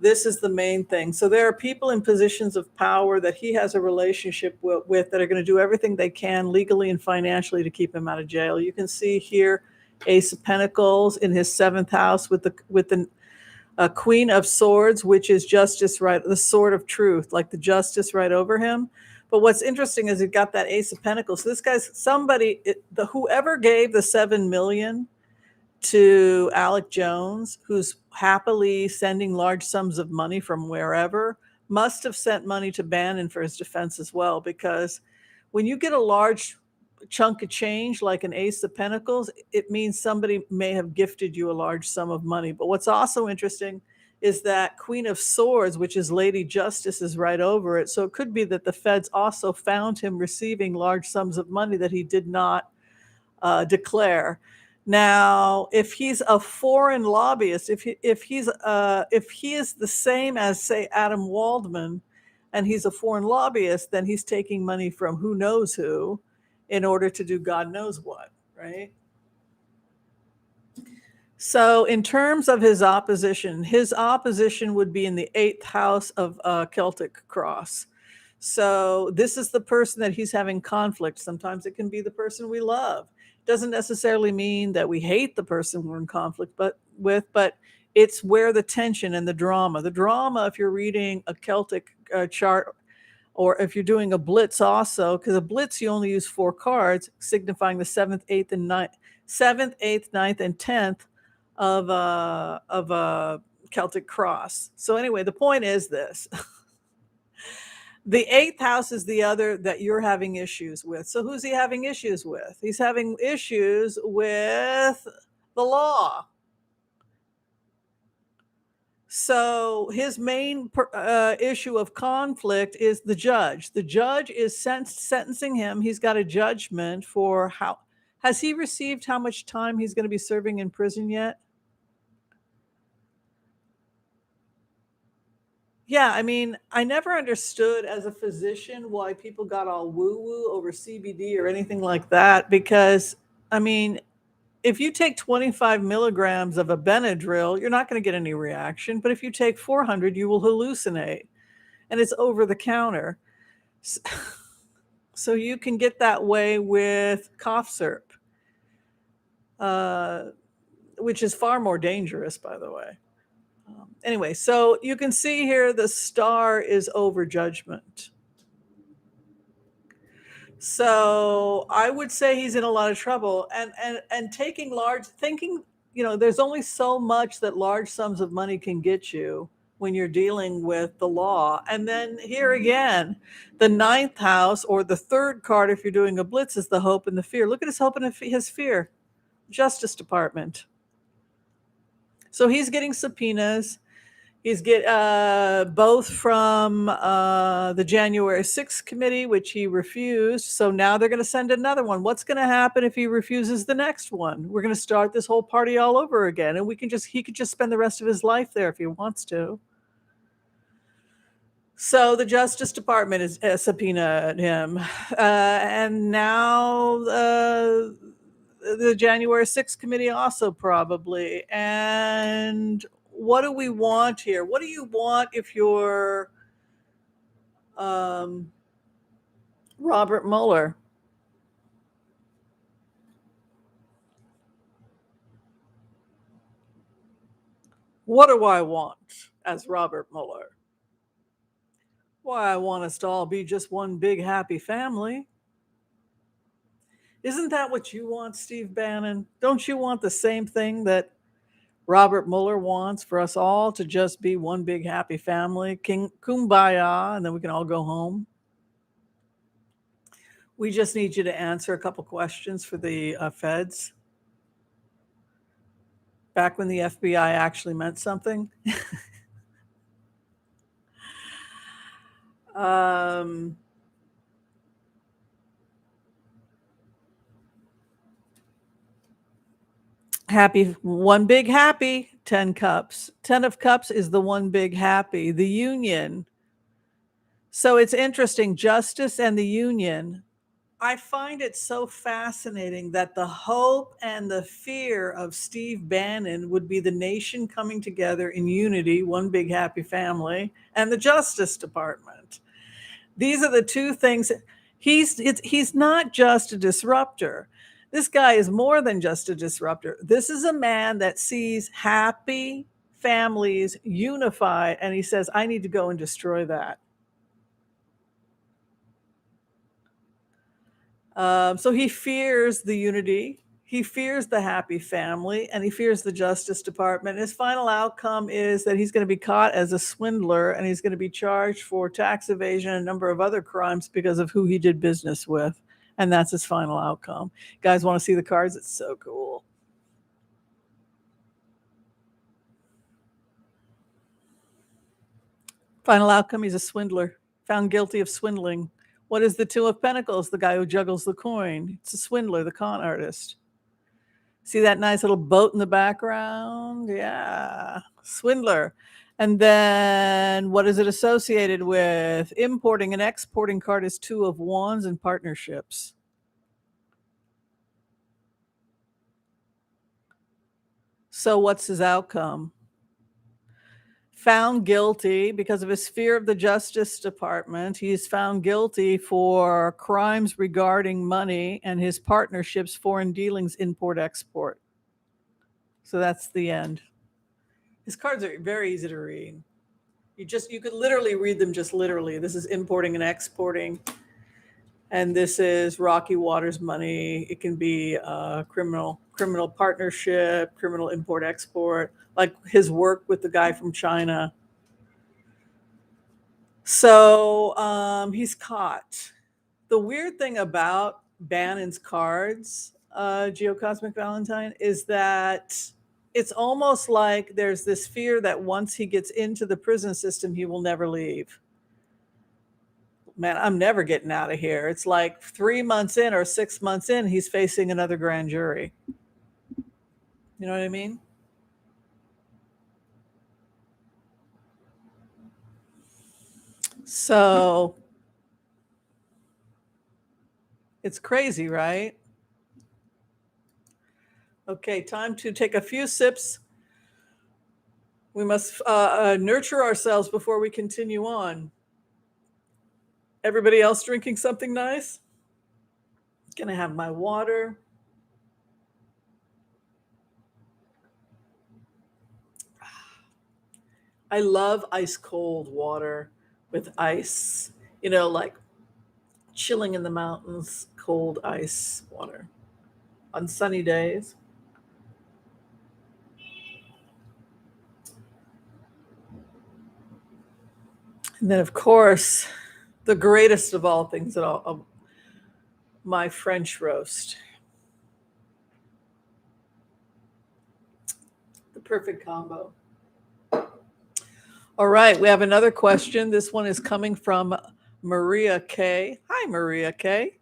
A: This is the main thing. So there are people in positions of power that he has a relationship with that are going to do everything they can legally and financially to keep him out of jail. You can see here Ace of Pentacles in his seventh house with the Queen of Swords, which is justice, right? The sword of truth, like the justice right over him. But what's interesting is he got that Ace of Pentacles. So this guy's whoever gave the 7 million to Alec Jones, who's happily sending large sums of money from wherever, must have sent money to Bannon for his defense as well. Because when you get a large chunk of change like an Ace of Pentacles, it means somebody may have gifted you a large sum of money. But what's also interesting is that Queen of Swords, which is Lady Justice, is right over it. So it could be that the feds also found him receiving large sums of money that he did not declare. Now, if he's a foreign lobbyist, if he is the same as, say, Adam Waldman, and he's a foreign lobbyist, then he's taking money from who knows who in order to do God knows what, right? So in terms of his opposition would be in the 8th house of Celtic cross. So this is the person that he's having conflict. Sometimes it can be the person we love. Doesn't necessarily mean that we hate the person we're in conflict but it's where the tension and the drama, if you're reading a Celtic chart, or if you're doing a blitz also, because a blitz you only use 4 cards signifying the 7th, 8th, and 9th, 7th, 8th, 9th, and 10th of a Celtic cross. So anyway, the point is this. The 8th house is the other that you're having issues with. So who's he having issues with? He's having issues with the law. So his main issue of conflict is the judge. The judge is sentencing him. He's got a judgment for has he received how much time he's going to be serving in prison yet? Yeah, I mean, I never understood as a physician why people got all woo-woo over CBD or anything like that, because, I mean, if you take 25 milligrams of a Benadryl, you're not going to get any reaction. But if you take 400, you will hallucinate. And it's over the counter. So you can get that way with cough syrup, which is far more dangerous, by the way. Anyway, so you can see here the star is over judgment. So I would say he's in a lot of trouble, and thinking there's only so much that large sums of money can get you when you're dealing with the law. And then here again, the ninth house, or the third card if you're doing a blitz, is the hope and the fear. Look at his hope and his fear. Justice Department. So he's getting subpoenas. He's both from the January 6th committee, which he refused. So now they're going to send another one. What's going to happen if he refuses the next one? We're going to start this whole party all over again, and he could just spend the rest of his life there if he wants to. So the Justice Department is subpoenaed him, and now the January 6th committee also probably. And what do we want here? What do you want if you're Robert Mueller? What do I want as Robert Mueller? Why, I want us to all be just one big happy family. Isn't that what you want, Steve Bannon? Don't you want the same thing that Robert Mueller wants, for us all to just be one big happy family, kumbaya, and then we can all go home? We just need you to answer a couple questions for the feds. Back when the FBI actually meant something. Happy, one big happy, 10 cups. 10 of cups is the one big happy, the union. So it's interesting, justice and the union. I find it so fascinating that the hope and the fear of Steve Bannon would be the nation coming together in unity, one big happy family, and the Justice Department. These are the two things. He's not just a disruptor. This guy is more than just a disruptor. This is a man that sees happy families unified, and he says, I need to go and destroy that. So he fears the unity, he fears the happy family, and he fears the Justice Department. His final outcome is that he's going to be caught as a swindler, and he's going to be charged for tax evasion and a number of other crimes because of who he did business with. And that's his final outcome. You guys want to see the cards? It's so cool. Final outcome, he's a swindler, found guilty of swindling. What is the Two of Pentacles? The guy who juggles the coin. It's a swindler, the con artist. See that nice little boat in the background? Yeah, swindler. And then what is it associated with? Importing and exporting card is Two of Wands and partnerships. So what's his outcome? Found guilty because of his fear of the Justice Department. He's found guilty for crimes regarding money and his partnerships, foreign dealings, import, export. So that's the end. His cards are very easy to read. You could literally read them just literally. This is importing and exporting. And this is rocky waters money. It can be criminal partnership, criminal import export, like his work with the guy from China. So he's caught. The weird thing about Bannon's cards, Geocosmic Valentine, is that it's almost like there's this fear that once he gets into the prison system, he will never leave. Man, I'm never getting out of here. It's like 3 months in or 6 months in, he's facing another grand jury. You know what I mean? So it's crazy, right? Okay, time to take a few sips. We must nurture ourselves before we continue on. Everybody else drinking something nice? Gonna have my water. I love ice cold water with ice, like chilling in the mountains, cold ice water on sunny days. And then, of course, the greatest of all things at all, my French roast. The perfect combo. All right, we have another question. This one is coming from Maria K. Hi, Maria K.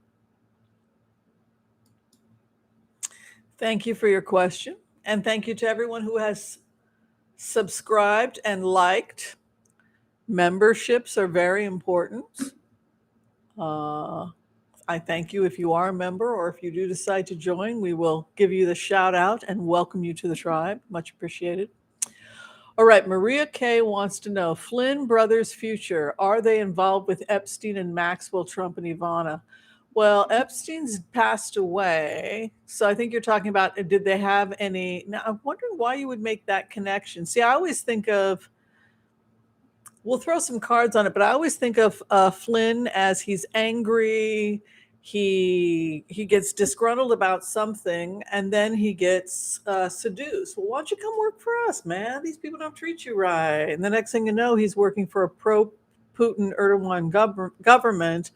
A: Thank you for your question. And thank you to everyone who has subscribed and liked. Memberships are very important. I thank you if you are a member, or if you do decide to join, we will give you the shout out and welcome you to the tribe. Much appreciated. All right, Maria K wants to know Flynn brothers' future. Are they involved with Epstein and Maxwell, Trump, and Ivana? Well, Epstein's passed away. So I think you're talking about did they have any? Now, I'm wondering why you would make that connection. See, I always think of, we'll throw some cards on it, but I always think of Flynn as he's angry. He gets disgruntled about something, and then he gets seduced. Well, why don't you come work for us, man? These people don't treat you right. And the next thing you know, he's working for a pro-Putin Erdogan government,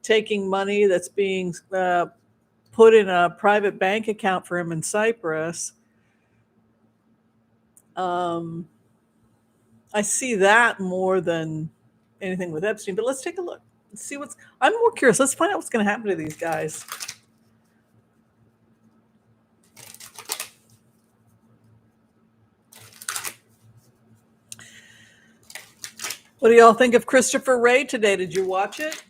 A: taking money that's being put in a private bank account for him in Cyprus. I see that more than anything with Epstein, but let's take a look. Let's see I'm more curious. Let's find out what's going to happen to these guys. What do y'all think of Christopher Wray today? Did you watch it?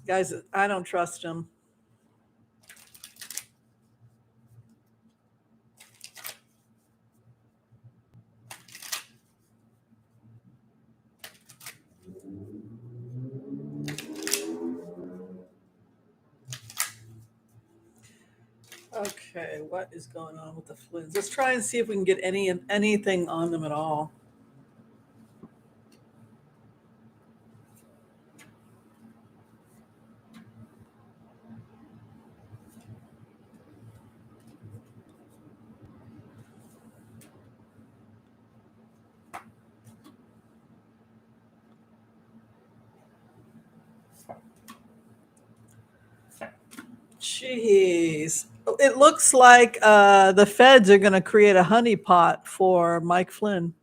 A: Guys, I don't trust him. Okay, what is going on with the Flynns? Let's try and see if we can get anything on them at all. Jeez. It looks like the feds are going to create a honeypot for Mike Flynn.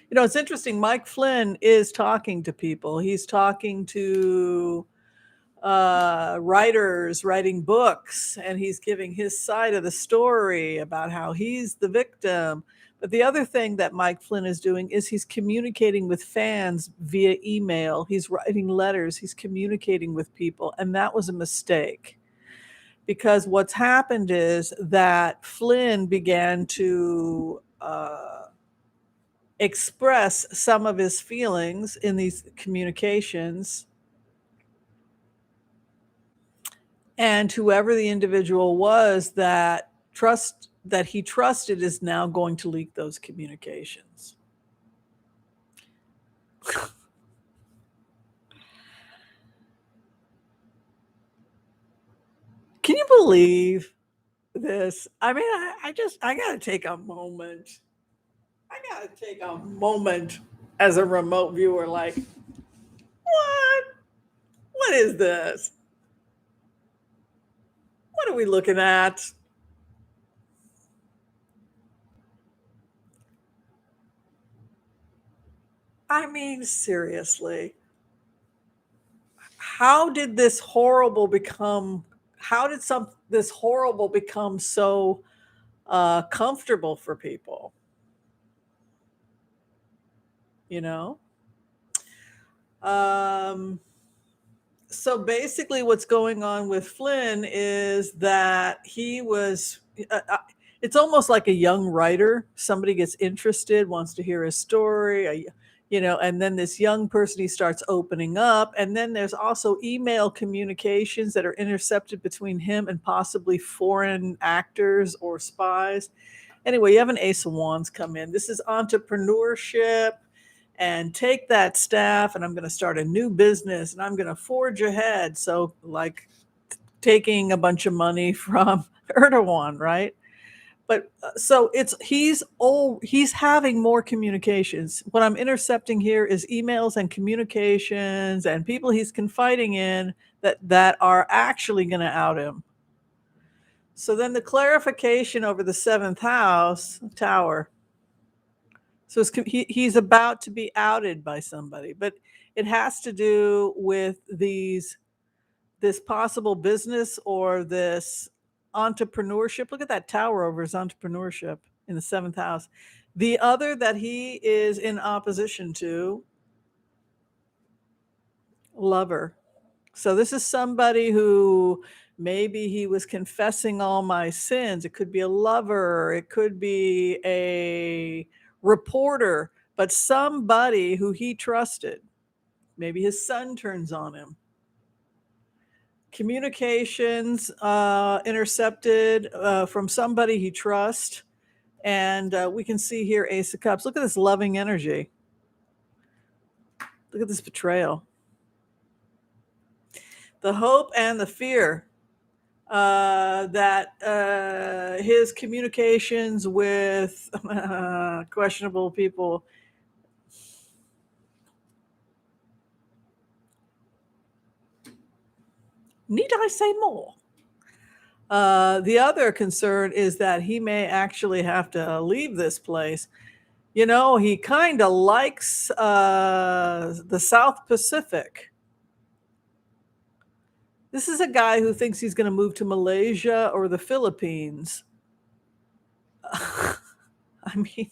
A: You know, it's interesting. Mike Flynn is talking to people. He's talking to writers writing books, and he's giving his side of the story about how he's the victim. But the other thing that Mike Flynn is doing is he's communicating with fans via email. He's writing letters. He's communicating with people. And that was a mistake. Because what's happened is that Flynn began to express some of his feelings in these communications. And whoever the individual was that he trusted is now going to leak those communications. Can you believe this? I mean, I got to take a moment. I got to take a moment as a remote viewer, like, what? What is this? What are we looking at? I mean, seriously. How did this horrible become so comfortable for people? You know? So basically what's going on with Flynn is that he was it's almost like a young writer. Somebody gets interested, wants to hear his story, and then this young person, he starts opening up. And then there's also email communications that are intercepted between him and possibly foreign actors or spies. Anyway, you have an Ace of Wands come in. This is entrepreneurship, and take that staff, and I'm going to start a new business, and I'm going to forge ahead. So like taking a bunch of money from Erdogan, right? But so he's having more communications. What I'm intercepting here is emails and communications and people he's confiding in that are actually going to out him. So then the clarification over the seventh house tower. So he's about to be outed by somebody, but it has to do with this possible business or this entrepreneurship. Look at that tower over his entrepreneurship in the seventh house. The other that he is in opposition to, lover. So this is somebody who maybe he was confessing all my sins. It could be a lover, it could be a reporter, but somebody who he trusted. Maybe his son turns on him. Communications intercepted from somebody he trusts. And we can see here Ace of Cups. Look at this loving energy. Look at this betrayal. The hope and the fear that his communications with questionable people. Need I say more? The other concern is that he may actually have to leave this place. You know, he kind of likes the South Pacific. This is a guy who thinks he's going to move to Malaysia or the Philippines. I mean,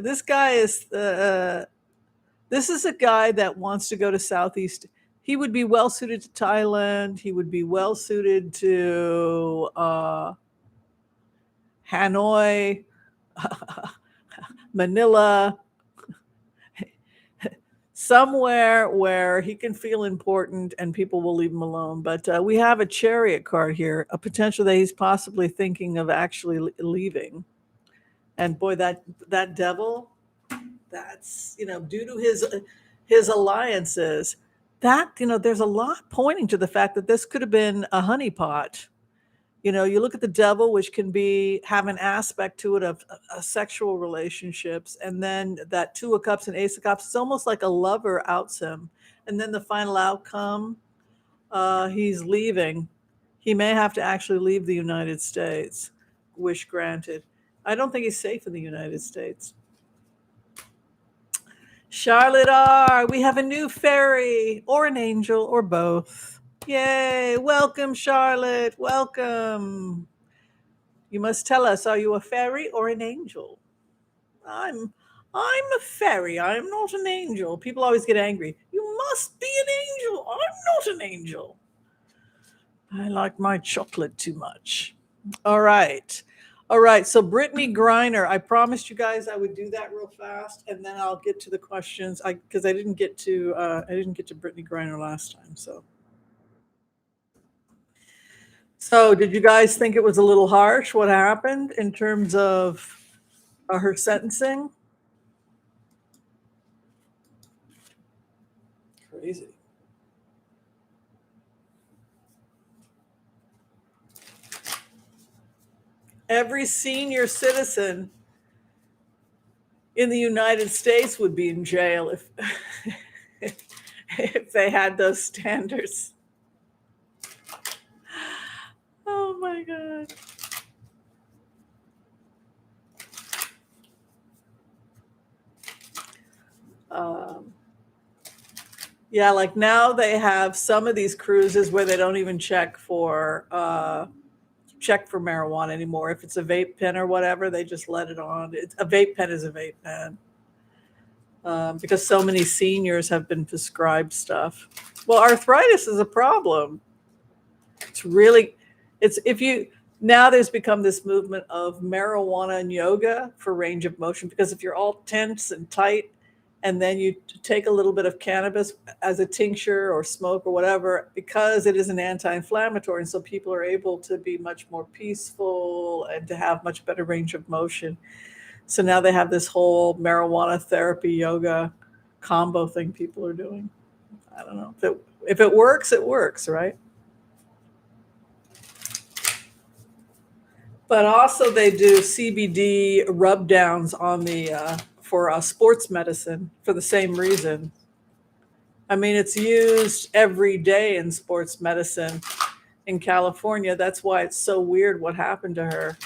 A: this guy is, this is a guy that wants to go to Southeast. He would be well suited to Thailand. He would be well suited to Hanoi, Manila, somewhere where he can feel important and people will leave him alone. But we have a Chariot card here, a potential that he's possibly thinking of actually leaving. And boy, that devil, that's, you know, due to his alliances, that, you know, there's a lot pointing to the fact that this could have been a honeypot. You know, you look at the devil, which can have an aspect to it of sexual relationships, and then that Two of Cups and Ace of Cups. It's almost like a lover outs him, and then the final outcome, he's leaving. He may have to actually leave the United States. Wish granted. I don't think he's safe in the United States. Charlotte R., we have a new fairy, or an angel, or both. Yay! Welcome, Charlotte. Welcome. You must tell us, are you a fairy or an angel? I'm a fairy. I'm not an angel. People always get angry. You must be an angel. I'm not an angel. I like my chocolate too much. All right. All right. So Brittany Griner, I promised you guys I would do that real fast, and then I'll get to the questions. Because I didn't get to Brittany Griner last time. So did you guys think it was a little harsh what happened in terms of her sentencing? Crazy. Every senior citizen in the United States would be in jail if they had those standards. Oh my God. Yeah, like now they have some of these cruises where they don't even check for marijuana anymore. If it's a vape pen or whatever, they just let it on. A vape pen is a vape pen. Because so many seniors have been prescribed stuff. Well, arthritis is a problem. Now there's become this movement of marijuana and yoga for range of motion, because if you're all tense and tight and then you take a little bit of cannabis as a tincture or smoke or whatever, because it is an anti-inflammatory, and so people are able to be much more peaceful and to have much better range of motion. So now they have this whole marijuana therapy yoga combo thing people are doing. I don't know. If it works, it works, right? But also they do CBD rub downs on the for sports medicine for the same reason. I mean, it's used every day in sports medicine in California. That's why it's so weird what happened to her.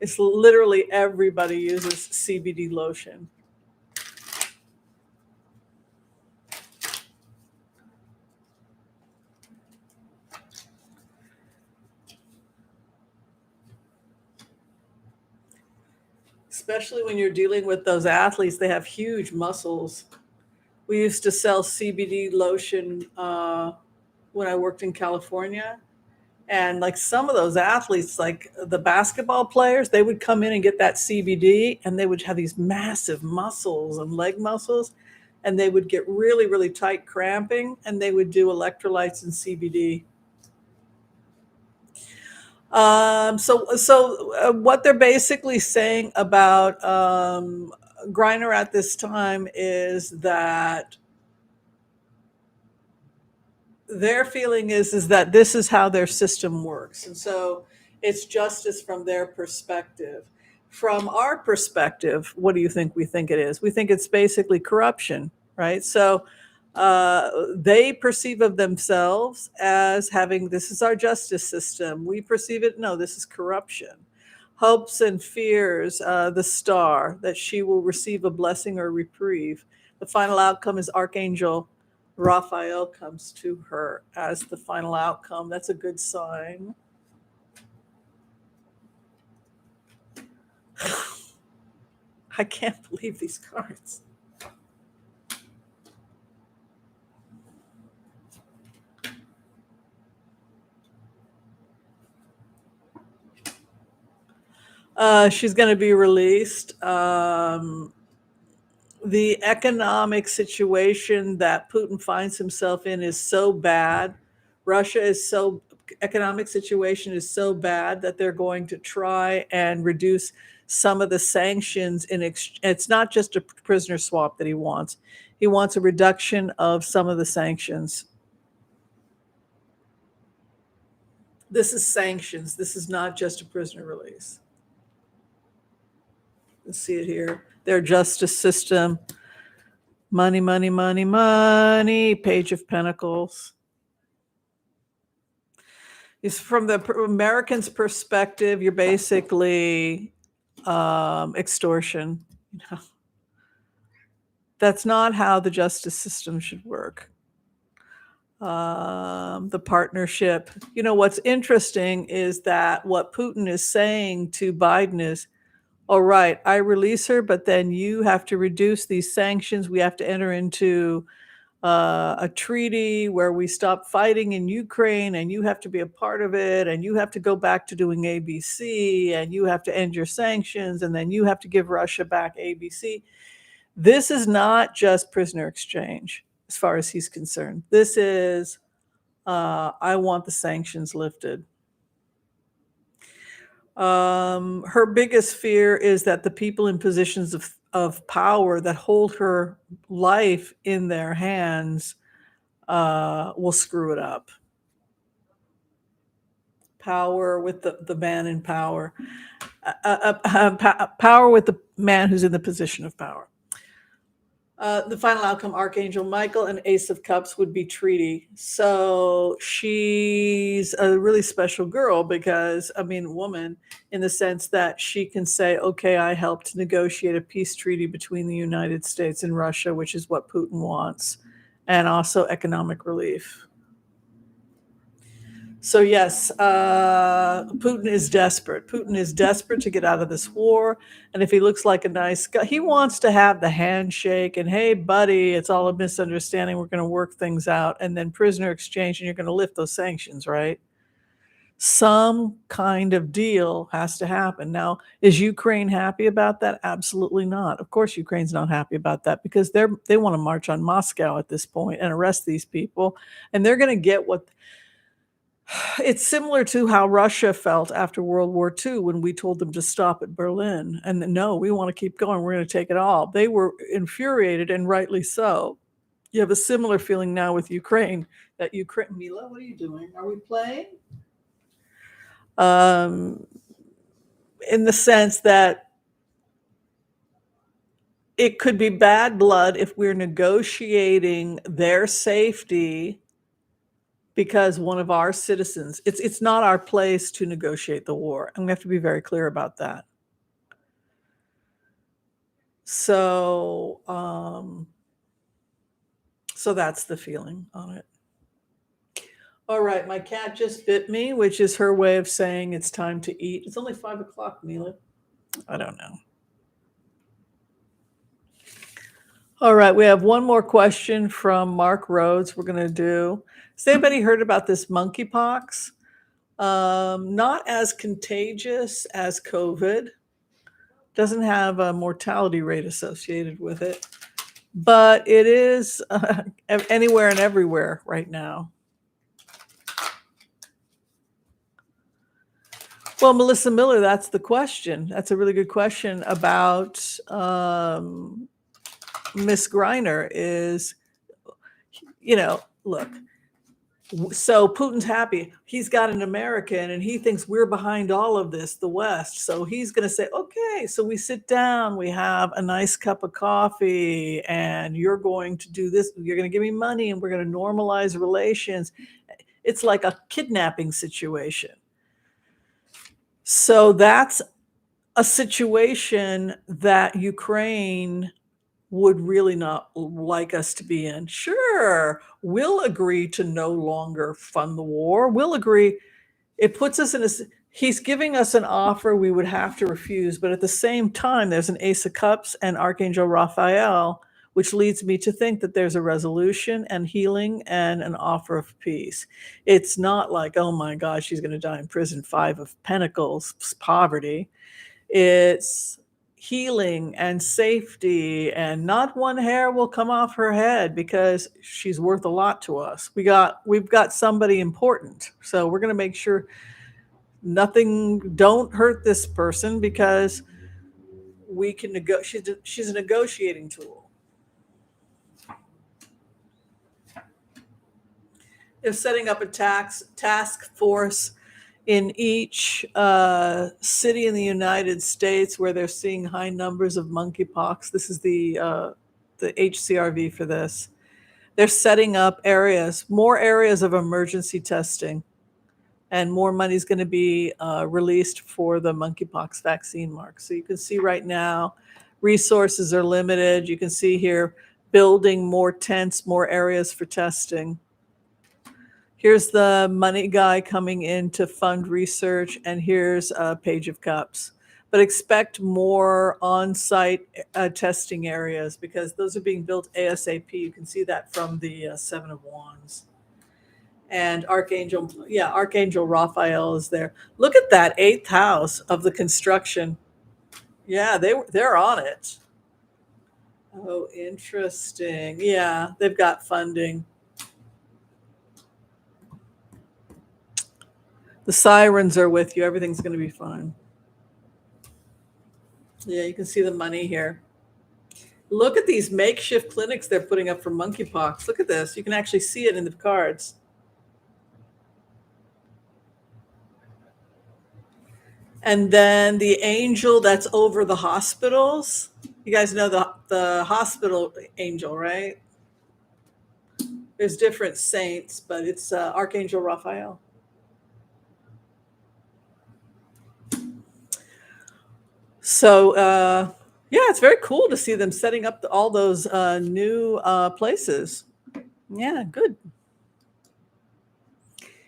A: It's literally everybody uses CBD lotion. Especially when you're dealing with those athletes, they have huge muscles. We used to sell CBD lotion when I worked in California. And like some of those athletes, like the basketball players, they would come in and get that CBD and they would have these massive muscles and leg muscles. And they would get really, really tight cramping and they would do electrolytes and CBD. So what they're basically saying about Griner at this time is that their feeling is that this is how their system works, and so it's justice from their perspective. From our perspective, what do you think we think it is? We think it's basically corruption, right? So they perceive of themselves as having, this is our justice system. We perceive it, no, this is corruption. Hopes and fears, the star, that she will receive a blessing or reprieve. The final outcome is Archangel Raphael comes to her as the final outcome. That's a good sign. I can't believe these cards. She's going to be released. The economic situation that Putin finds himself in is so bad. Russia is so economic situation is so bad that they're going to try and reduce some of the sanctions it's not just a prisoner swap that he wants. He wants a reduction of some of the sanctions. This is sanctions. This is not just a prisoner release. Let's see it here. Their justice system. Money, money, money, money. Page of Pentacles. Is from the Americans' perspective, you're basically extortion. You know, that's not how the justice system should work. The partnership. You know, what's interesting is that what Putin is saying to Biden is, all right, I release her, but then you have to reduce these sanctions. We have to enter into a treaty where we stop fighting in Ukraine, and you have to be a part of it, and you have to go back to doing ABC, and you have to end your sanctions, and then you have to give Russia back ABC. This is not just prisoner exchange, as far as he's concerned. This is, I want the sanctions lifted. Her biggest fear is that the people in positions of power that hold her life in their hands will screw it up. Power with the man in power. Power with the man who's in the position of power. The final outcome, Archangel Michael and Ace of Cups would be treaty. So she's a really special girl because, I mean, woman, in the sense that she can say, okay, I helped negotiate a peace treaty between the United States and Russia, which is what Putin wants, and also economic relief. So yes, Putin is desperate. Putin is desperate to get out of this war. And if he looks like a nice guy, he wants to have the handshake and, hey, buddy, it's all a misunderstanding. We're going to work things out. And then prisoner exchange, and you're going to lift those sanctions, right? Some kind of deal has to happen. Now, is Ukraine happy about that? Absolutely not. Of course, Ukraine's not happy about that because they want to march on Moscow at this point and arrest these people. And they're going to get what it's similar to how Russia felt after World War II when we told them to stop at Berlin. And no, we want to keep going. We're going to take it all. They were infuriated, and rightly so. You have a similar feeling now with Ukraine. That Ukraine, Mila, what are you doing? Are we playing? Um, in the sense that it could be bad blood if we're negotiating their safety because one of our citizens, it's not our place to negotiate the war, and we have to be very clear about that. So that's the feeling on it. All right, my cat just bit me, which is her way of saying it's time to eat. It's only 5 o'clock, Mila. I don't know. All right, we have one more question from Mark Rhodes. We're going to do. Has anybody heard about this monkeypox? Not as contagious as COVID. Doesn't have a mortality rate associated with it, but it is anywhere and everywhere right now. Well, Melissa Miller, that's the question. That's a really good question about Miss Griner is, look, so Putin's happy. He's got an American and he thinks we're behind all of this, the West. So he's going to say, okay, so we sit down, we have a nice cup of coffee, and you're going to do this. You're going to give me money and we're going to normalize relations. It's like a kidnapping situation. So that's a situation that Ukraine would really not like us to be in. Sure, we'll agree to no longer fund the war. We'll agree. It puts us in he's giving us an offer we would have to refuse, but at the same time, there's an Ace of Cups and Archangel Raphael, which leads me to think that there's a resolution and healing and an offer of peace. It's not like, oh my gosh, she's going to die in prison, 5 of Pentacles, poverty. It's healing and safety, and not one hair will come off her head because she's worth a lot to us. We've got somebody important, so we're going to make sure don't hurt this person because we can negotiate. She's a negotiating tool. They're setting up a task force in each city in the United States where they're seeing high numbers of monkeypox. This is the HCRV for this. They're setting up more areas of emergency testing, and more money is going to be released for the monkeypox vaccine, Mark. So you can see right now, resources are limited. You can see here, building more tents, more areas for testing. Here's the money guy coming in to fund research, and here's a Page of Cups. But expect more on-site testing areas because those are being built ASAP. You can see that from the 7 of Wands. And Archangel Raphael is there. Look at that 8th house of the construction. Yeah, they're on it. Oh, interesting. Yeah, they've got funding. The sirens are with you. Everything's going to be fine. Yeah, you can see the money here. Look at these makeshift clinics they're putting up for monkeypox. Look at this. You can actually see it in the cards. And then the angel that's over the hospitals. You guys know the hospital angel, right? There's different saints, but it's Archangel Raphael. So, yeah, it's very cool to see them setting up all those new places. Yeah, good.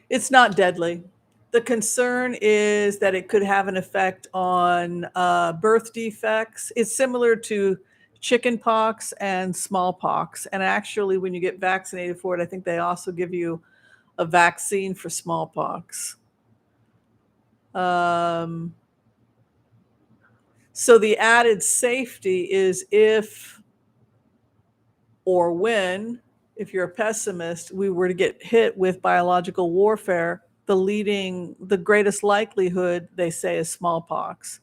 A: It's not deadly. The concern is that it could have an effect on birth defects. It's similar to chickenpox and smallpox. And actually, when you get vaccinated for it, I think they also give you a vaccine for smallpox. So the added safety is if or when, if you're a pessimist, we were to get hit with biological warfare, the greatest likelihood, they say, is smallpox.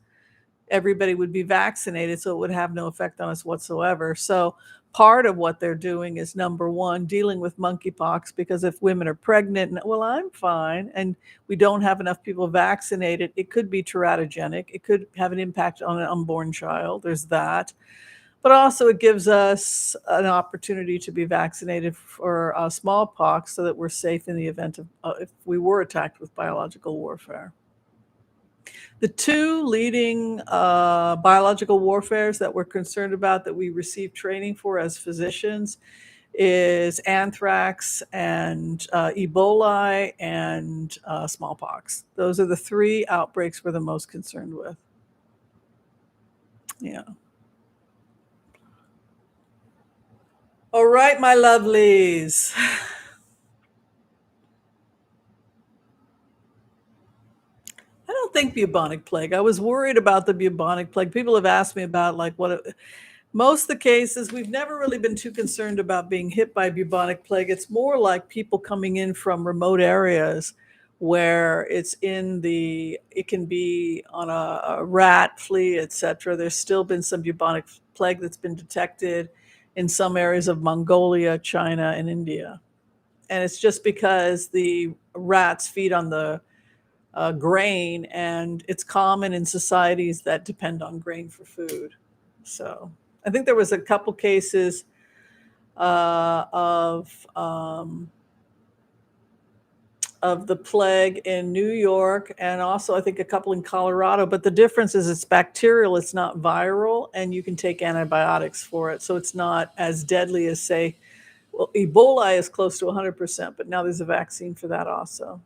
A: Everybody would be vaccinated, so it would have no effect on us whatsoever. So part of what they're doing is, number one, dealing with monkeypox, because if women are pregnant and, well, I'm fine, and we don't have enough people vaccinated, it could be teratogenic. It could have an impact on an unborn child. There's that. But also it gives us an opportunity to be vaccinated for smallpox so that we're safe in the event of if we were attacked with biological warfare. The two leading biological warfares that we're concerned about, that we receive training for as physicians, is anthrax and Ebola and smallpox. Those are the three outbreaks we're the most concerned with. Yeah. All right, my lovelies. I don't think bubonic plague. I was worried about the bubonic plague. People have asked me about most of the cases. We've never really been too concerned about being hit by bubonic plague. It's more like people coming in from remote areas where it can be on a rat, flea, etc. There's still been some bubonic plague that's been detected in some areas of Mongolia, China, and India. And it's just because the rats feed on the grain, and it's common in societies that depend on grain for food. So I think there was a couple cases of the plague in New York, and also I think a couple in Colorado. But the difference is it's bacterial, it's not viral, and you can take antibiotics for it. So it's not as deadly as, say, well, Ebola is close to 100%, but now there's a vaccine for that also.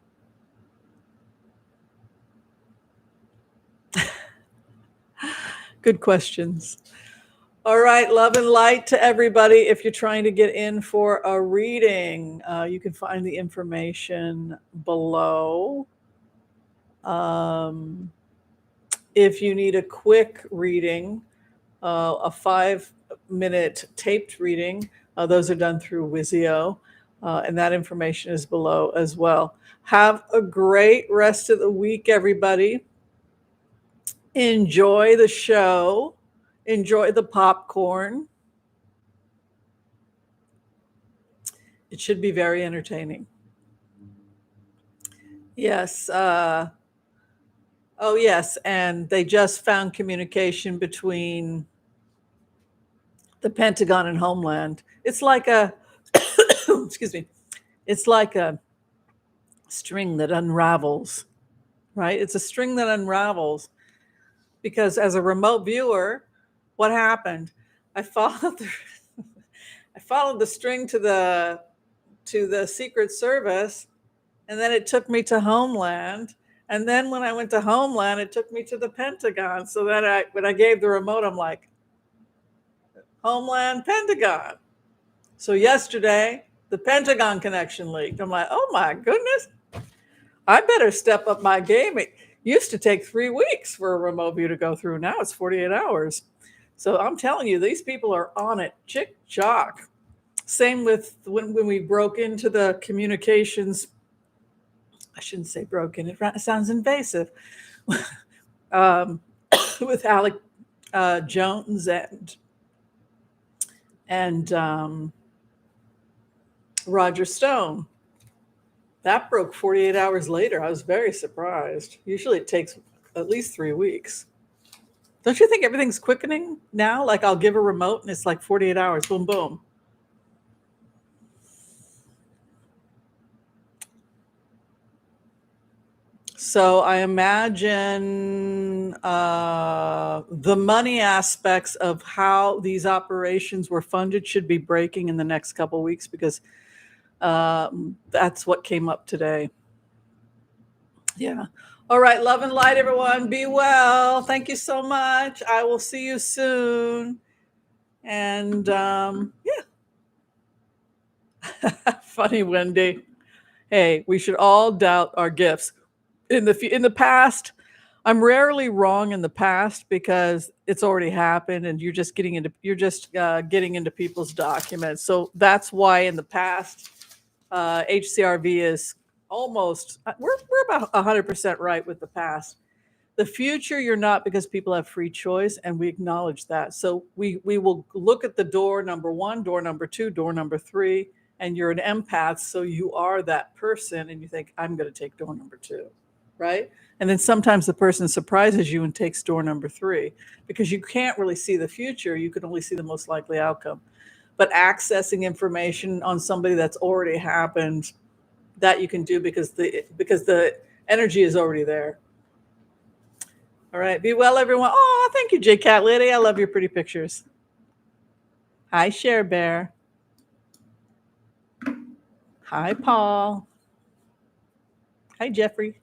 A: Good questions. All right, love and light to everybody. If you're trying to get in for a reading, you can find the information below. If you need a quick reading, a 5-minute taped reading, those are done through Wizio, and that information is below as well. Have a great rest of the week, everybody. Enjoy the show. Enjoy the popcorn. It should be very entertaining. Yes. Oh, yes. And they just found communication between the Pentagon and Homeland. It's like excuse me, it's like a string that unravels, right? It's a string that unravels, because as a remote viewer, what happened? I followed the string to the Secret Service, and then it took me to Homeland. And then when I went to Homeland, it took me to the Pentagon. So then when I gave the remote, I'm like, Homeland, Pentagon. So yesterday, the Pentagon connection leaked. I'm like, oh my goodness, I better step up my game. It used to take 3 weeks for a remote view to go through. Now it's 48 hours. So I'm telling you, these people are on it, chick-chock. Same with when we broke into the communications. I shouldn't say broken. It sounds invasive. With Alec Jones and Roger Stone. That broke 48 hours later. I was very surprised. Usually it takes at least 3 weeks. Don't you think everything's quickening now? Like I'll give a remote and it's like 48 hours. Boom, boom. So I imagine the money aspects of how these operations were funded should be breaking in the next couple of weeks, because that's what came up today. Yeah. All right. Love and light, everyone. Be well. Thank you so much. I will see you soon. And yeah. Funny, Wendy. Hey, we should all doubt our gifts. In the past, I'm rarely wrong in the past, because it's already happened and you're just getting into people's documents. So that's why in the past, HCRV is almost, we're about 100% right with the past. The future, you're not, because people have free choice, and we acknowledge that. So we will look at the door number 1, door number 2, door number 3, and you're an empath, so you are that person, and you think, I'm going to take door number 2, right? And then sometimes the person surprises you and takes door number 3, because you can't really see the future. You can only see the most likely outcome. But accessing information on somebody that's already happened, that you can do because the energy is already there. All right. Be well, everyone. Oh, thank you, J Cat Lady. I love your pretty pictures. Hi, Cher Bear. Hi, Paul. Hi, Jeffrey.